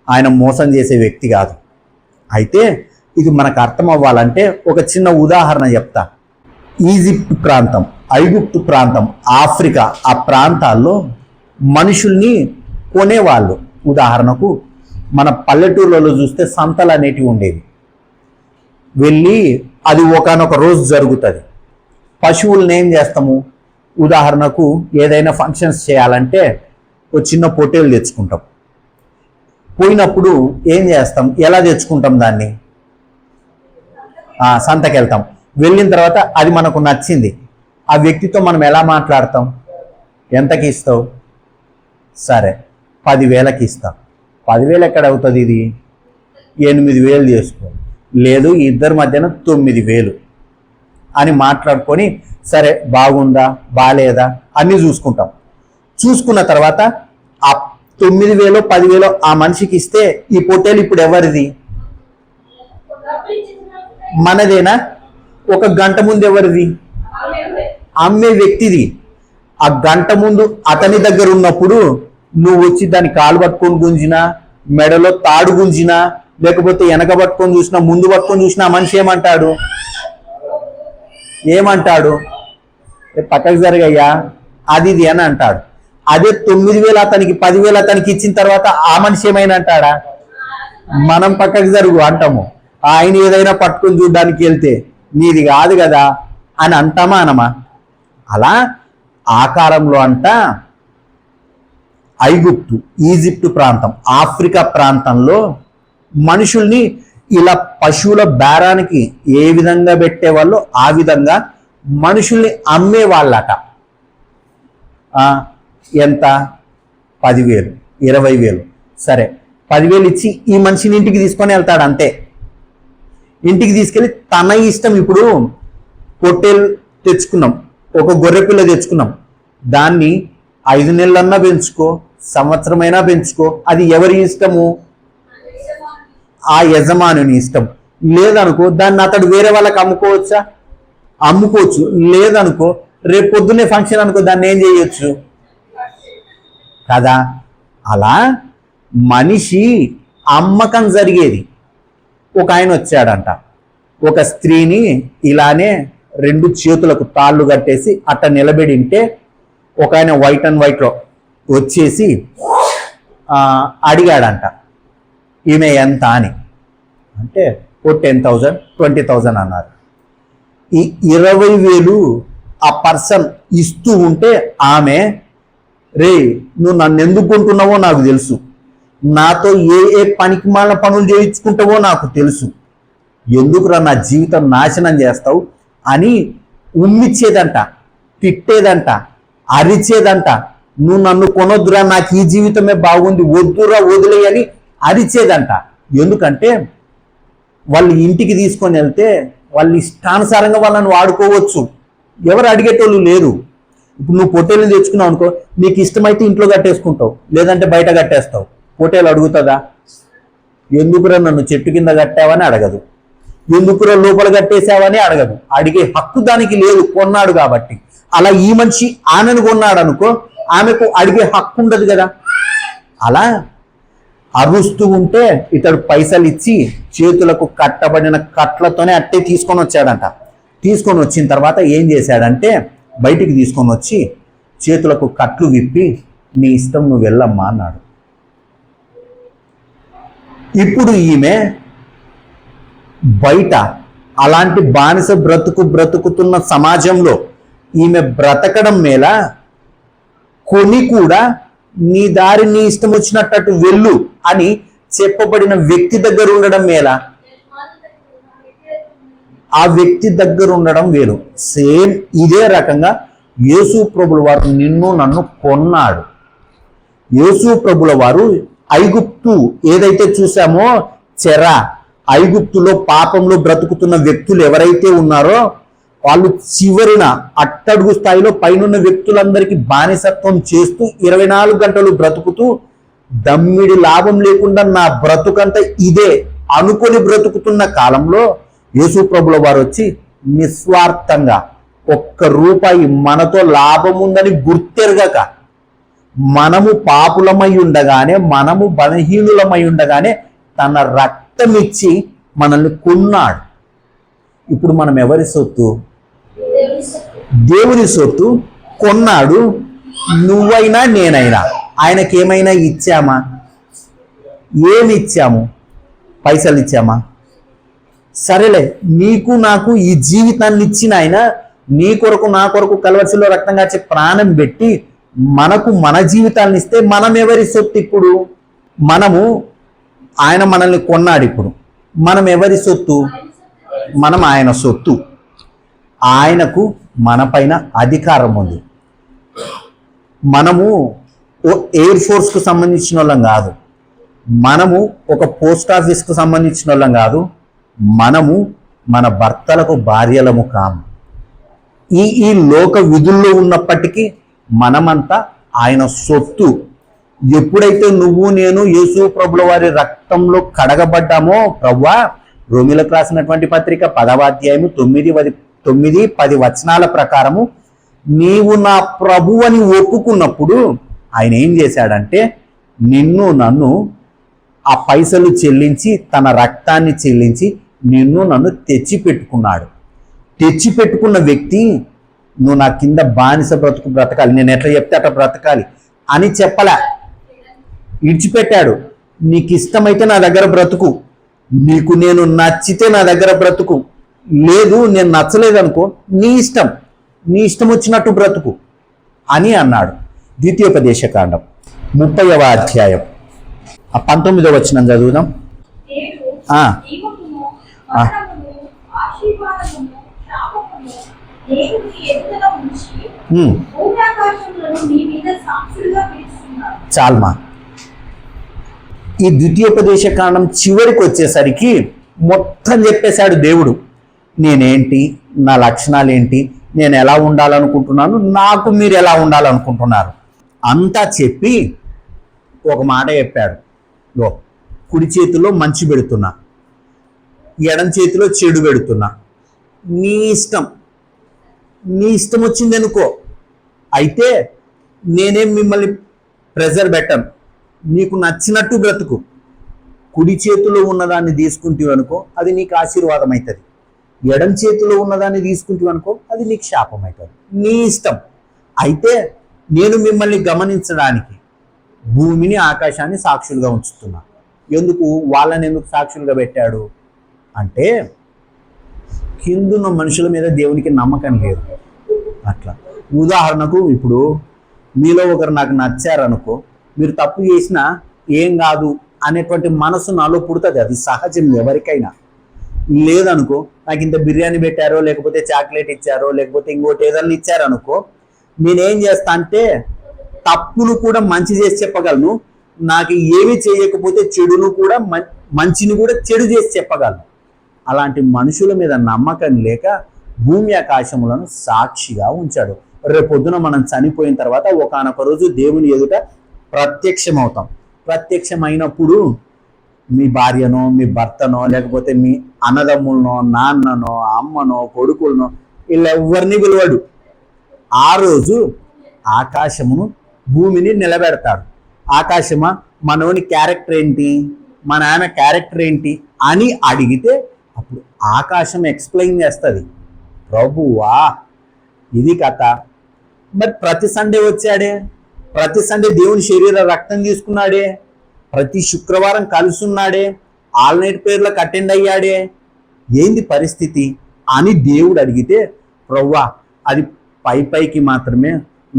ఆయన మోసం చేసే వ్యక్తి కాదు. అయితే ఇది మనకు అర్థం అవ్వాలంటే ఒక చిన్న ఉదాహరణ చెప్తా. ఈజిప్ట్ ప్రాంతం, ఐగుప్తు ప్రాంతం, ఆఫ్రికా ఆ ప్రాంతాల్లో మనుషుల్ని కొనేవాళ్ళు. ఉదాహరణకు మన పల్లెటూర్లలో చూస్తే సంతలు అనేటివి ఉండేవి. వెళ్ళి అది ఒకానొక రోజు జరుగుతుంది. పశువులను ఏం చేస్తాము? ఉదాహరణకు ఏదైనా ఫంక్షన్స్ చేయాలంటే ఒక చిన్న పొట్టేలు తెచ్చుకుంటాం. పోయినప్పుడు ఏం చేస్తాం, ఎలా తెచ్చుకుంటాం దాన్ని? సంతకెళ్తాం. వెళ్ళిన తర్వాత అది మనకు నచ్చింది, ఆ వ్యక్తితో మనం ఎలా మాట్లాడతాం? ఎంతకి ఇస్తావు? సరే 10,000కి ఇస్తాం. 10,000 ఎక్కడ అవుతుంది? ఇది 8,000 చేసుకో, లేదు ఇద్దరి మధ్యన 9,000 అని మాట్లాడుకొని, సరే బాగుందా బాలేదా అన్నీ చూసుకుంటాం. చూసుకున్న తర్వాత ఆ 9,000 10,000 ఆ మనిషికి ఇస్తే ఈ పొట్టేలు ఇప్పుడు ఎవరిది? మనదేనా? ఒక గంట ముందు ఎవరిది? అమ్మే వ్యక్తిది. ఆ గంట ముందు అతని దగ్గర ఉన్నప్పుడు నువ్వు వచ్చి దాన్ని కాలు పట్టుకొని గుంజినా, మెడలో తాడు గుంజినా, లేకపోతే వెనక పట్టుకొని చూసినా, ముందు పట్టుకొని చూసినా, ఆ మనిషి ఏమంటాడు? పక్కకు జరగయ్యా అది ఇది అని అంటాడు. అదే 9,000 అతనికి 10,000 అతనికి ఇచ్చిన తర్వాత ఆ మనిషి ఏమైనా అంటాడా? మనం పక్కకు జరుగు అంటాము. ఆయన ఏదైనా పట్టుకొని చూడడానికి వెళ్తే నీది కాదు కదా అని అంటామా అనమా? అలా ఆకారంలో అంట ఐగుప్తు, ఈజిప్టు ప్రాంతం, ఆఫ్రికా ప్రాంతంలో మనుషుల్ని ఇలా పశువుల బేరానికి ఏ విధంగా పెట్టేవాళ్ళు ఆ విధంగా మనుషుల్ని అమ్మేవాళ్ళట. ఎంత? 10,000 20,000. సరే 10,000 ఇచ్చి ఈ మనిషిని ఇంటికి తీసుకొని వెళ్తాడు అంతే. ఇంటికి తీసుకెళ్ళి తన ఇష్టం, ఇప్పుడు పొట్టేలు తెచ్చుకున్నాం, ఒక గొర్రె పిల్ల తెచ్చుకున్నాం, దాన్ని 5 నెలలన్నా పెంచుకో, సంవత్సరమైనా పెంచుకో, అది ఎవరి ఇష్టము? ఆ యజమానుని ఇష్టం. లేదనుకో దాన్ని అతడు వేరే వాళ్ళకి అమ్ముకోవచ్చా? అమ్ముకోవచ్చు. లేదనుకో రేపు పొద్దున్నే ఫంక్షన్ అనుకో దాన్ని ఏం చేయొచ్చు కదా. అలా మనిషి అమ్మకం జరిగేది. ఒక ఆయన వచ్చాడంట, ఒక స్త్రీని ఇలానే 2 చేతులకు తాళ్ళు కట్టేసి అట్ట నిలబెడింటే ఒక ఆయన వైట్ అండ్ వైట్లో వచ్చేసి అడిగాడంట, ఈమె ఎంత అని. అంటే 10,000 20,000 అన్నారు. ఈ 20,000 ఆ పర్సన్ ఇస్తూ ఉంటే ఆమె, రే నువ్వు నన్ను ఎందుకు కొంటున్నావో నాకు తెలుసు, నాతో ఏ పనికి మాలిన పనులు చేయించుకుంటావో నాకు తెలుసు, ఎందుకురా నా జీవితం నాశనం చేస్తావు అని ఉమ్మిచ్చేదంట, తిట్టేదంట, అరిచేదంట. నువ్వు నన్ను కొనొద్దురా, నాకు ఈ జీవితమే బాగుంది, వద్దురా వదిలేయని అరిచేదంట. ఎందుకంటే వాళ్ళు ఇంటికి తీసుకొని వెళ్తే వాళ్ళు ఇష్టానుసారంగా వాళ్ళని వాడుకోవచ్చు, ఎవరు అడిగేటోళ్ళు లేరు. ఇప్పుడు నువ్వు పొట్టేలు తెచ్చుకున్నావు అనుకో, నీకు ఇష్టమైతే ఇంట్లో కట్టేసుకుంటావు, లేదంటే బయట కట్టేస్తావు. పొట్టేలు అడుగుతుందా? ఎందుకురా నన్ను చెట్టు కింద కట్టావని అడగదు, ఎందుకురా లోపల కట్టేసావని అడగదు. అడిగే హక్కు దానికి లేదు, కొన్నాడు కాబట్టి. అలా ఈ మనిషి ఆమెను కొన్నాడు అనుకో, ఆమెకు అడిగే హక్కు ఉండదు కదా. అలా అరుస్తూ ఉంటే ఇతడు పైసలు ఇచ్చి చేతులకు కట్టబడిన కట్లతోనే అట్టే తీసుకొని వచ్చాడంట. తీసుకొని వచ్చిన తర్వాత ఏం చేశాడంటే బయటికి తీసుకొని వచ్చి చేతులకు కట్లు విప్పి, నీ ఇష్టం నువ్వు వెళ్ళమ్మా అన్నాడు. ఇప్పుడు ఈమె బయట అలాంటి బానిస బ్రతుకుతున్న సమాజంలో ఈమె బ్రతకడం మేల, కొని కూడా నీ దారి నీ ఇష్టం వచ్చినట్టు వెళ్ళు అని చెప్పబడిన వ్యక్తి దగ్గర ఉండడం మేల, ఆ వ్యక్తి దగ్గర ఉండడం వేరు. సేమ్ ఇదే రకంగా యేసు ప్రభుల వారు నిన్ను నన్ను కొన్నాడు. యేసు ప్రభుల వారు ఐగుప్తు ఏదైతే చూసామో చెర, ఐగుప్తులో పాపంలో బ్రతుకుతున్న వ్యక్తులు ఎవరైతే ఉన్నారో వాళ్ళు చివరిన అట్టడుగు స్థాయిలో పైనున్న వ్యక్తులందరికీ బానిసత్వం చేస్తూ 24 గంటలు బ్రతుకుతూ దమ్మిడి లాభం లేకుండా నా బ్రతుకంతా ఇదే అనుకొని బ్రతుకుతున్న కాలంలో యేసు ప్రభుల వారు వచ్చి నిస్వార్థంగా ₹1 మనతో లాభం ఉందని గుర్తెరగక, మనము పాపులమై ఉండగానే, మనము బలహీనులమై ఉండగానే తన రక్తమిచ్చి మనల్ని కొన్నాడు. ఇప్పుడు మనం ఎవరి సొత్తు? దేవుని సొత్తు. కొన్నాడు. నువ్వైనా నేనైనా ఆయనకేమైనా ఇచ్చామా? ఏమి ఇచ్చాము? పైసలు ఇచ్చామా? సరేలే, నీకు నాకు ఈ జీవితాన్ని ఇచ్చిన ఆయన నీ కొరకు నా కొరకు కలవరిలో రక్తం కాచి ప్రాణం పెట్టి మనకు మన జీవితాన్ని ఇస్తే మనం ఎవరి సొత్తు? ఇప్పుడు మనము ఆయన మనల్ని కొన్నాడు. ఇప్పుడు మనం ఎవరి సొత్తు? మనం ఆయన సొత్తు. ఆయనకు మన పైన అధికారం ఉంది. మనము ఎయిర్ ఫోర్స్కు సంబంధించిన వాళ్ళం కాదు, మనము ఒక పోస్ట్ ఆఫీస్కు సంబంధించిన వాళ్ళం కాదు, మనము మన భర్తలకు భార్యలము కాము. ఈ లోక విధుల్లో ఉన్నప్పటికీ మనమంతా ఆయన సొత్తు. ఎప్పుడైతే నువ్వు నేను యేసు ప్రభుల వారి రక్తంలో కడగబడ్డామో, ప్రభువా రోమిలకు రాసినటువంటి పత్రిక 10వ అధ్యాయము 9-10 వచనాల ప్రకారము నీవు నా ప్రభు అని ఒప్పుకున్నప్పుడు ఆయన ఏం చేశాడంటే నిన్ను నన్ను ఆ పైసలు చెల్లించి తన రక్తాన్ని చెల్లించి నిన్ను నన్ను తెచ్చిపెట్టుకున్నాడు. తెచ్చిపెట్టుకున్న వ్యక్తి నువ్వు నా కింద బానిస బ్రతకాలి, నేను ఎట్లా చెప్తే అట్లా బ్రతకాలి అని చెప్పలే, ఇడిచిపెట్టాడు. నీకు ఇష్టమైతే నా దగ్గర బ్రతుకు, నీకు నేను నచ్చితే నా దగ్గర బ్రతుకు, లేదు నేను నచ్చలేదనుకో నీ ఇష్టం వచ్చినట్టు బ్రతుకు అని అన్నాడు. ద్వితీయోపదేశకాండం 30వ అధ్యాయం 19వ వచనం చదువుదాం. చాల్మా. ఈ ద్వితీయోపదేశకాండం చివరికి వచ్చేసరికి మొత్తం చెప్పేశాడు దేవుడు. నేనేంటి, నా లక్షణాలు ఏంటి, నేను ఎలా ఉండాలనుకుంటున్నాను, నాకు మీరు ఎలా ఉండాలనుకుంటున్నారు అంతా చెప్పి ఒక మాట చెప్పాడు. కుడి చేతిలో మంచి పెడుతున్నా, ఎడం చేతిలో చెడు పెడుతున్నా, నీ ఇష్టం వచ్చింది అనుకో, అయితే నేనేం మిమ్మల్ని ప్రెజర్ పెట్టను, నీకు నచ్చినట్టు బ్రతుకు. కుడి చేతిలో ఉన్నదాన్ని తీసుకుంటావు అనుకో అది నీకు ఆశీర్వాదం అవుతుంది, ఎడం చేతిలో ఉన్నదాన్ని తీసుకుంటావు అనుకో అది నీకు శాపం అవుతుంది, నీ ఇష్టం. అయితే నేను మిమ్మల్ని గమనించడానికి భూమిని ఆకాశాన్ని సాక్షులుగా ఉంచుతున్నా. ఎందుకు? వాళ్ళని ఎందుకు సాక్షులుగా పెట్టాడు అంటే కిందున్న మనుషుల మీద దేవునికి నమ్మకం లేదు. అట్లా ఉదాహరణకు ఇప్పుడు మీలో ఒకరు నాకు నచ్చారనుకో, మీరు తప్పు చేసినా ఏం కాదు అనేటువంటి మనసు నాలో పుడుతుంది, అది సహజం ఎవరికైనా. లేదనుకో, నాకు ఇంత బిర్యానీ పెట్టారో లేకపోతే చాక్లెట్ ఇచ్చారో లేకపోతే ఇంకోటి ఏదైనా ఇచ్చారనుకో, నేనేం చేస్తా అంటే తప్పును కూడా మంచి చేసి చెప్పగలను, నాకు ఏమి చేయకపోతే చెడును కూడా మంచిని కూడా చెడు చేసి చెప్పగలను. అలాంటి మనుషుల మీద నమ్మకం లేక భూమి ఆకాశములను సాక్షిగా ఉంచాడు. రేపొద్దున మనం చనిపోయిన తర్వాత ఒకానొక రోజు దేవుని ఎదుట ప్రత్యక్షమవుతాం. ప్రత్యక్షమైనప్పుడు మీ భార్యనో మీ భర్తనో లేకపోతే మీ అన్నదమ్ములనో నాన్ననో అమ్మనో కొడుకులనో వీళ్ళెవ్వరిని పిలవడు. ఆ రోజు ఆకాశమును భూమిని నిలబెడతాడు. ఆకాశమా మనోని క్యారెక్టర్ ఏంటి, మా నాన్న క్యారెక్టర్ ఏంటి అని అడిగితే అప్పుడు ఆకాశం ఎక్స్ప్లెయిన్ చేస్తుంది, ప్రభువా ఇది కథ. మరి ప్రతి సండే వచ్చాడే, ప్రతి సండే దేవుని శరీర రక్తం తీసుకున్నాడే, ప్రతి శుక్రవారం కలుసున్నాడే, ఆల్ నైట్ పేర్లకు అటెండ్ అయ్యాడే, ఏంది పరిస్థితి అని దేవుడు అడిగితే ప్రభువా అది పైకి మాత్రమే,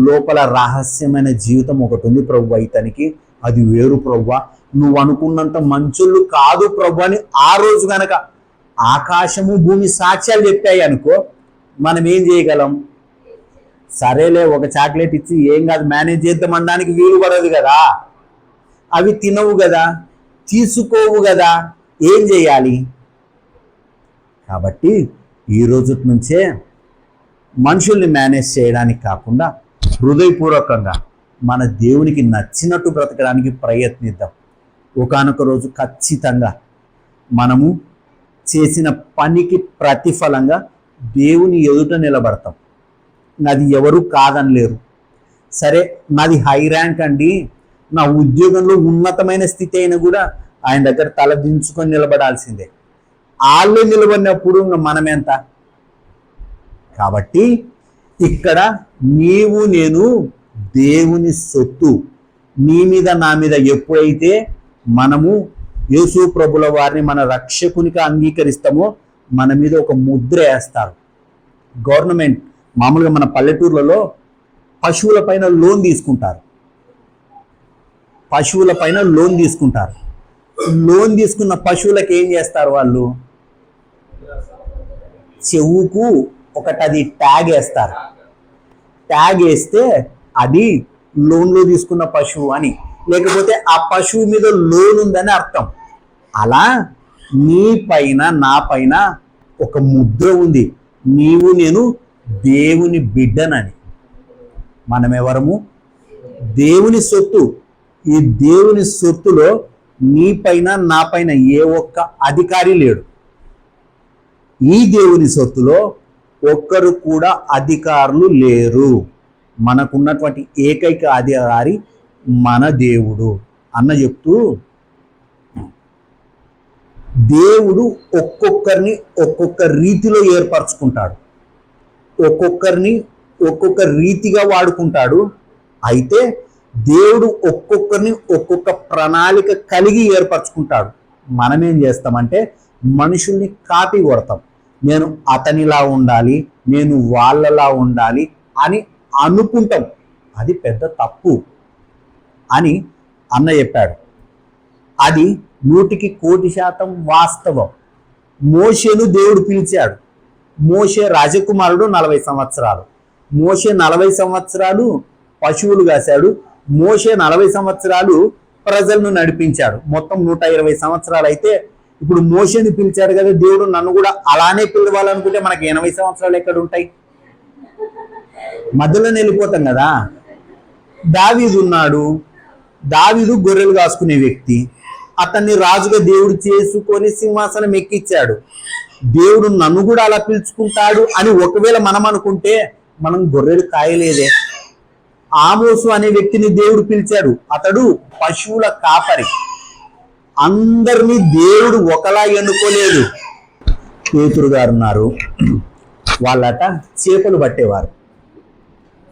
లోపల రహస్యమైన జీవితం ఒకటి ఉంది ప్రభు, ఇతనికి అది వేరు ప్రభువా, నువ్వు అనుకున్నంత మంచోళ్ళు కాదు ప్రభు అని ఆ రోజు గనక ఆకాశము భూమి సాక్ష్యాలు చెప్పాయి అనుకో, మనం ఏం చేయగలం? సరేలే ఒక చాక్లెట్ ఇచ్చి ఏం కాదు మేనేజ్ చేద్దామనడానికి వీలు పడదు కదా, అవి తినవు కదా, తీసుకోవు కదా, ఏం చేయాలి? కాబట్టి ఈ రోజు నుంచే మనుషుల్ని మేనేజ్ చేయడానికి కాకుండా హృదయపూర్వకంగా మన దేవునికి నచ్చినట్టు బ్రతకడానికి ప్రయత్నిద్దాం. ఒకానొక రోజు ఖచ్చితంగా మనము చేసిన పనికి ప్రతిఫలంగా దేవుని ఎదుట నిలబడతాం. నాది ఎవరు కాదనలేరు. సరే నాది హై ర్యాంక్ అండి, నా ఉద్యోగంలో ఉన్నతమైన స్థితి అయినా కూడా ఆయన దగ్గర తల దించుకొని నిలబడాల్సిందే. వాళ్ళే నిలబడినప్పుడు మనమెంత? కాబట్టి ఇక్కడ నీవు నేను దేవుని సొత్తు. నీ మీద నా మీద ఎప్పుడైతే మనము యేసు ప్రభుల వారిని మన రక్షకునిగా అంగీకరిస్తామో మన మీద ఒక ముద్ర వేస్తారు గవర్నమెంట్. మామూలుగా మన పల్లెటూర్లలో పశువుల పైన లోన్ తీసుకుంటారు. లోన్ తీసుకున్న పశువులకు ఏం చేస్తారు వాళ్ళు? చెవుకు ఒకటి అది ట్యాగ్ వేస్తారు. ట్యాగ్ వేస్తే అది లోన్లో తీసుకున్న పశువు అని, లేకపోతే ఆ పశువు మీద లోన్ ఉందని అర్థం. అలా నీ పైన నా పైన ఒక ముద్ర ఉంది, నీవు నేను దేవుని బిడ్డనని. మనం ఎవరము? దేవుని సొత్తు. ఈ దేవుని సొత్తులో నీ పైన నా పైన ఏ ఒక్క అధికారి లేడు. ఈ దేవుని సొత్తులో ఒక్కరు కూడా అధికారులు లేరు. మనకున్నటువంటి ఏకైక అధికారి మన దేవుడు అన్న చెప్తూ, దేవుడు ఒక్కొక్కరిని ఒక్కొక్క రీతిలో ఏర్పరచుకుంటాడు, ఒక్కొక్కరిని ఒక్కొక్క రీతిగా వాడుకుంటాడు. అయితే దేవుడు ఒక్కొక్కరిని ఒక్కొక్క ప్రణాళిక కలిగి ఏర్పరచుకుంటాడు. మనం ఏం చేస్తామంటే మనుషుల్ని కాపీ కొడతాం. నేను అతనిలా ఉండాలి, నేను వాళ్ళలా ఉండాలి అని అనుకుంటాం. అది పెద్ద తప్పు అని అన్న చెప్పాడు. అది 100% వాస్తవం. మోషేను దేవుడు పిలిచాడు. మోషే రాజకుమారుడు, 40 సంవత్సరాలు. మోషే 40 సంవత్సరాలు పశువులు కాశాడు. మోషే 40 సంవత్సరాలు ప్రజలను నడిపించాడు. మొత్తం 120 సంవత్సరాలు. అయితే ఇప్పుడు మోషేని పిలిచాడు కదా దేవుడు, నన్ను కూడా అలానే పిలవాలనుకుంటే మనకి 80 సంవత్సరాలు ఎక్కడ ఉంటాయి? మధ్యలోనే వెళ్ళిపోతాం కదా. దావీదు ఉన్నాడు. దావీదు గొర్రెలు కాసుకునే వ్యక్తి. అతన్ని రాజుగా దేవుడు చేసుకొని సింహాసనం ఎక్కించాడు. దేవుడు నన్ను కూడా అలా పిలుచుకుంటాడు అని ఒకవేళ మనం అనుకుంటే మనం గొర్రెలు కాయలేదే. ఆమోసు అనే వ్యక్తిని దేవుడు పిలిచాడు. అతడు పశువుల కాపరి. అందరినీ దేవుడు ఒకలా ఎన్నుకోలేదు. పేతురు గారు ఉన్నారు, వాళ్ళట చేపలు పట్టేవారు.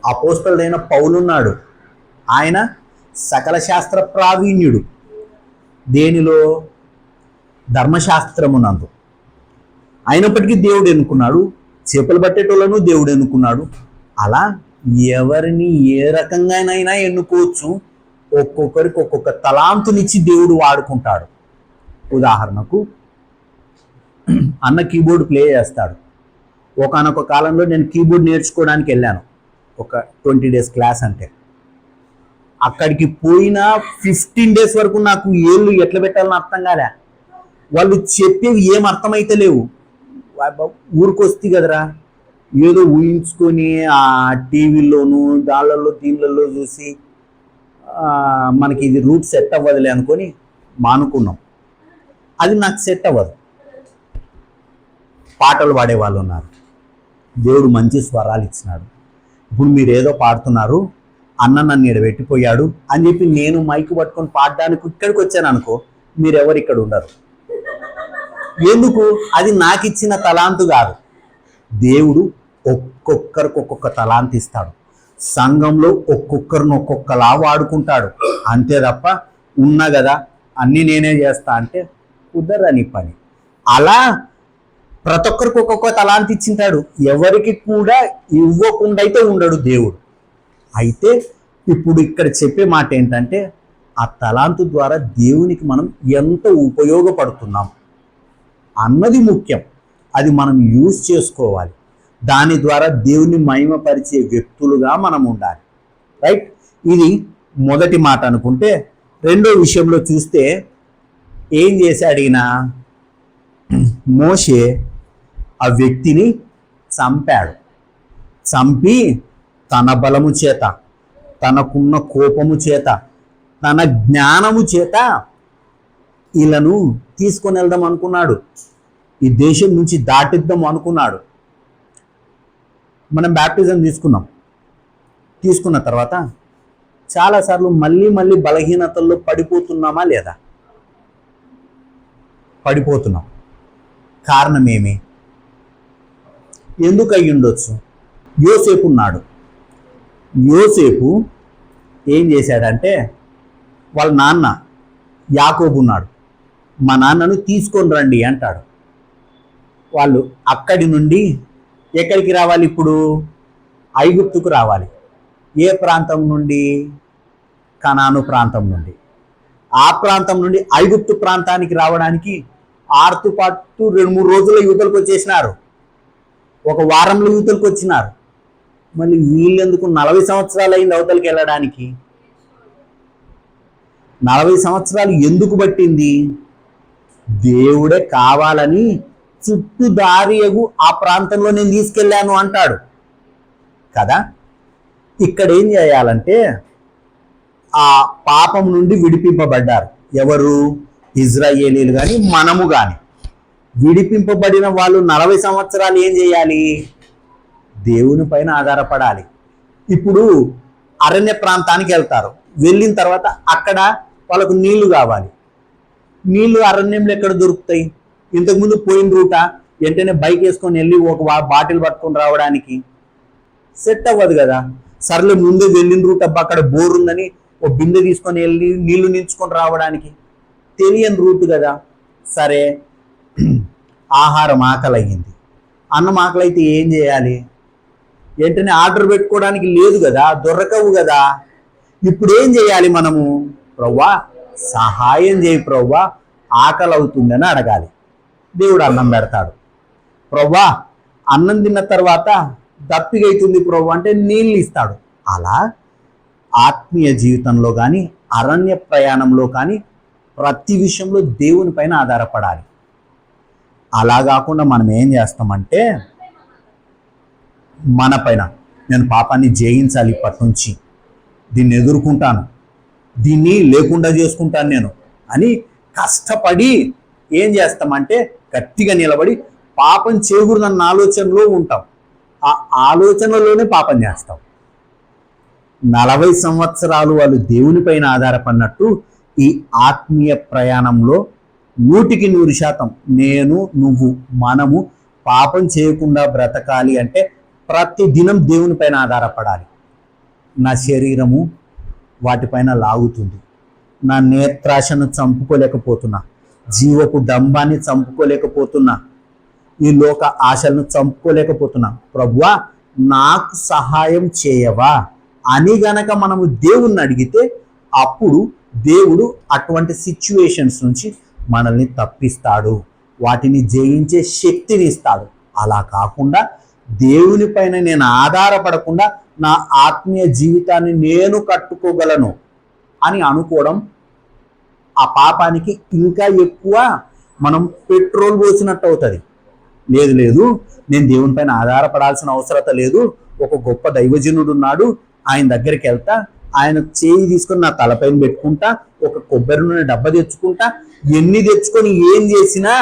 అపోస్తలుడైన పౌలున్నాడు, ఆయన సకల శాస్త్ర ప్రావీణ్యుడు. దేనిలో? ధర్మశాస్త్రమునందు. అయినప్పటికీ దేవుడు ఎన్నుకున్నాడు. చేపలు పట్టేటోళ్ళను దేవుడు ఎన్నుకున్నాడు. అలా ఎవరిని ఏ రకంగానైనా ఎన్నుకోవచ్చు. ఒక్కొక్కరికి ఒక్కొక్క తలాంతునిచ్చి దేవుడు వాడుకుంటాడు. ఉదాహరణకు అన్న కీబోర్డ్ ప్లే చేస్తాడు. ఒకానొక కాలంలో నేను కీబోర్డ్ నేర్చుకోవడానికి వెళ్ళాను, ఒక 20 days క్లాస్. అంటే అక్కడికి పోయిన 15 days వరకు నాకు ఏళ్ళు ఎట్లా పెట్టాలని అర్థం కాలే. వాళ్ళు చెప్పేవి ఏం అర్థమైతే లేవు. ఊరికొస్తే కదరా ఏదో ఊహించుకొని ఆ టీవీలోను దాళ్ళల్లో దీనిలలో చూసి మనకి ఇది రూట్ సెట్ అవ్వదులే అనుకొని మానుకున్నాం. అది నాకు సెట్ అవ్వదు. పాటలు పాడే వాళ్ళు ఉన్నారు, దేవుడు మంచి స్వరాలు ఇచ్చినాడు. ఇప్పుడు మీరు ఏదో పాడుతున్నారు, అన్న నన్ను ఈడ పెట్టిపోయాడు అని చెప్పి నేను మైక్ పట్టుకొని పాడడానికి ఇక్కడికి వచ్చాను అనుకో, మీరెవరు ఇక్కడ ఉండరు. ఎందుకు? అది నాకు ఇచ్చిన తలాంతు కాదు. దేవుడు ఒక్కొక్కరికి ఒక్కొక్క తలాంతు ఇస్తాడు. సంఘంలో ఒక్కొక్కరిని ఒక్కొక్కలా వాడుకుంటాడు. అంతే తప్ప ఉన్నా కదా అన్నీ నేనే చేస్తా అంటే కుదరని పని. అలా ప్రతి ఒక్కరికి ఒక్కొక్క తలాంతు ఇచ్చింటాడు. ఎవరికి కూడా ఇవ్వకుండా అయితే ఉండడు దేవుడు. అయితే ఇప్పుడు ఇక్కడ చెప్పే మాట ఏంటంటే ఆ తలాంతు ద్వారా దేవునికి మనం ఎంత ఉపయోగపడుతున్నాం అన్నది ముఖ్యం. అది మనం యూజ్ చేసుకోవాలి. దాని ద్వారా దేవుని మహిమపరిచే వ్యక్తులుగా మనం ఉండాలి. రైట్? ఇది మొదటి మాట అనుకుంటే, రెండో విషయంలో చూస్తే ఏం చేశాడు ఈయన? మోషే ఆ వ్యక్తిని చంపాడు. చంపి తన బలము చేత, తనకున్న కోపము చేత, తన జ్ఞానము చేత వీళ్ళను తీసుకొని వెళ్దాం అనుకున్నాడు. ఈ దేశం నుంచి దాటిద్దాం అనుకున్నాడు. మనం బ్యాప్టిజం తీసుకున్న తర్వాత చాలాసార్లు మళ్ళీ బలహీనతల్లో పడిపోతున్నామా లేదా? పడిపోతున్నాం. కారణం ఏమి? ఎందుకు అయ్యి ఉండొచ్చు? యోసేపు ఉన్నాడు. యోసేపు ఏం చేశాడంటే, వాళ్ళ నాన్న యాకోబు ఉన్నాడు, మా నాన్నను తీసుకొని రండి అంటాడు. వాళ్ళు అక్కడి నుండి ఎక్కడికి రావాలి? ఇప్పుడు ఐగుప్తుకు రావాలి. ఏ ప్రాంతం నుండి? కనాను ప్రాంతం నుండి. ఆ ప్రాంతం నుండి ఐగుప్తు ప్రాంతానికి రావడానికి ఆరుతూ పాటు 2-3 రోజుల్లో యువతలకు వచ్చేసినారు, ఒక వారంలో యువతలకు వచ్చినారు. మళ్ళీ వీళ్ళెందుకు 40 సంవత్సరాలు అయింది అవతలకి వెళ్ళడానికి? 40 సంవత్సరాలు ఎందుకు పట్టింది? దేవుడే కావాలని చుట్టూ దారియగు ఆ ప్రాంతంలో నేను తీసుకెళ్ళాను అంటాడు కదా. ఇక్కడ ఏం చేయాలంటే ఆ పాపం నుండి విడిపింపబడ్డారు ఎవరు? ఇజ్రాయేలీలు కానీ మనము కానీ. విడిపింపబడిన వాళ్ళు 40 సంవత్సరాలు ఏం చేయాలి? దేవుని పైన ఆధారపడాలి. ఇప్పుడు అరణ్య ప్రాంతానికి వెళ్తారు. వెళ్ళిన తర్వాత అక్కడ వాళ్ళకు నీళ్లు కావాలి. నీళ్లు అరణ్యంలో ఎక్కడ దొరుకుతాయి? ఇంతకుముందు పోయిన రూట వెంటనే బైక్ వేసుకొని వెళ్ళి ఒక బాటిల్ పట్టుకొని రావడానికి సెట్ అవ్వదు కదా. సర్లే ముందే వెళ్ళిన రూట్ అబ్బా అక్కడ బోర్ ఉందని ఒక బిందె తీసుకొని వెళ్ళి నీళ్లు నించుకొని రావడానికి తెలియని రూట్ కదా. సరే, ఆహారం ఆకలి అయ్యింది. అన్నం ఆకలి అయితే ఏం చేయాలి? వెంటనే ఆర్డర్ పెట్టుకోవడానికి లేదు కదా, దొరకవు కదా. ఇప్పుడు ఏం చేయాలి మనము? ప్రవ్వా సహాయం చేయి ప్రవ్వా, ఆకలి అవుతుందని అడగాలి. దేవుడు అన్నం పెడతాడు. ప్రవ్వా అన్నం తిన్న తర్వాత దప్పిక అవుతుంది ప్రవ్వా అంటే నీళ్ళు ఇస్తాడు. అలా ఆత్మీయ జీవితంలో కానీ అరణ్య ప్రయాణంలో కానీ ప్రతి విషయంలో దేవుని పైన ఆధారపడాలి. అలా కాకుండా మనం ఏం చేస్తామంటే మన పైన నేను పాపాన్ని జయించాలి, ఇప్పటి నుంచి దీన్ని ఎదుర్కొంటాను, దీన్ని లేకుండా చేసుకుంటాను నేను అని కష్టపడి ఏం చేస్తామంటే గట్టిగా నిలబడి పాపం చేయకూడదన్న ఆలోచనలో ఉంటాం. ఆ ఆలోచనలోనే పాపం చేస్తాం. 40 సంవత్సరాలు వాళ్ళు దేవుని పైన ఆధారపడినట్టు ఈ ఆత్మీయ ప్రయాణంలో 100% నేను, నువ్వు, మనము పాపం చేయకుండా బ్రతకాలి అంటే ప్రతి దినం దేవుని పైన ఆధారపడాలి. నా శరీరము వాటిపైన లాగుతుంది, నా నేత్రాశను చంపుకోలేకపోతున్నా, జీవపు డంబాన్ని చంపుకోలేకపోతున్నా, ఈ లోక ఆశలను చంపుకోలేకపోతున్నా. ప్రభువా నాకు సహాయం చేయవా అని గనక మనము దేవుణ్ణి అడిగితే అప్పుడు దేవుడు అటువంటి సిచ్యువేషన్స్ నుంచి మనల్ని తప్పిస్తాడు, వాటిని జయించే శక్తిని ఇస్తాడు. అలా కాకుండా దేవుని పైన నేను ఆధారపడకుండా నా ఆత్మీయ జీవితాన్ని నేను కట్టుకోగలను అని అనుకోవడం ఆ పాపానికి ఇంకా ఎక్కువ మనం పెట్రోల్ పోసినట్టు అవుతుంది. లేదు లేదు, నేను దేవుని పైన ఆధారపడాల్సిన అవసరత లేదు, ఒక గొప్ప దైవజనుడు ఉన్నాడు, ఆయన దగ్గరికి వెళ్తా, ఆయన చేయి తీసుకొని నా తలపైన పెట్టుకుంటా, ఒక కొబ్బరి నూనె డబ్బా తెచ్చుకుంటా, ఎన్ని తెచ్చుకొని ఏం చేసినా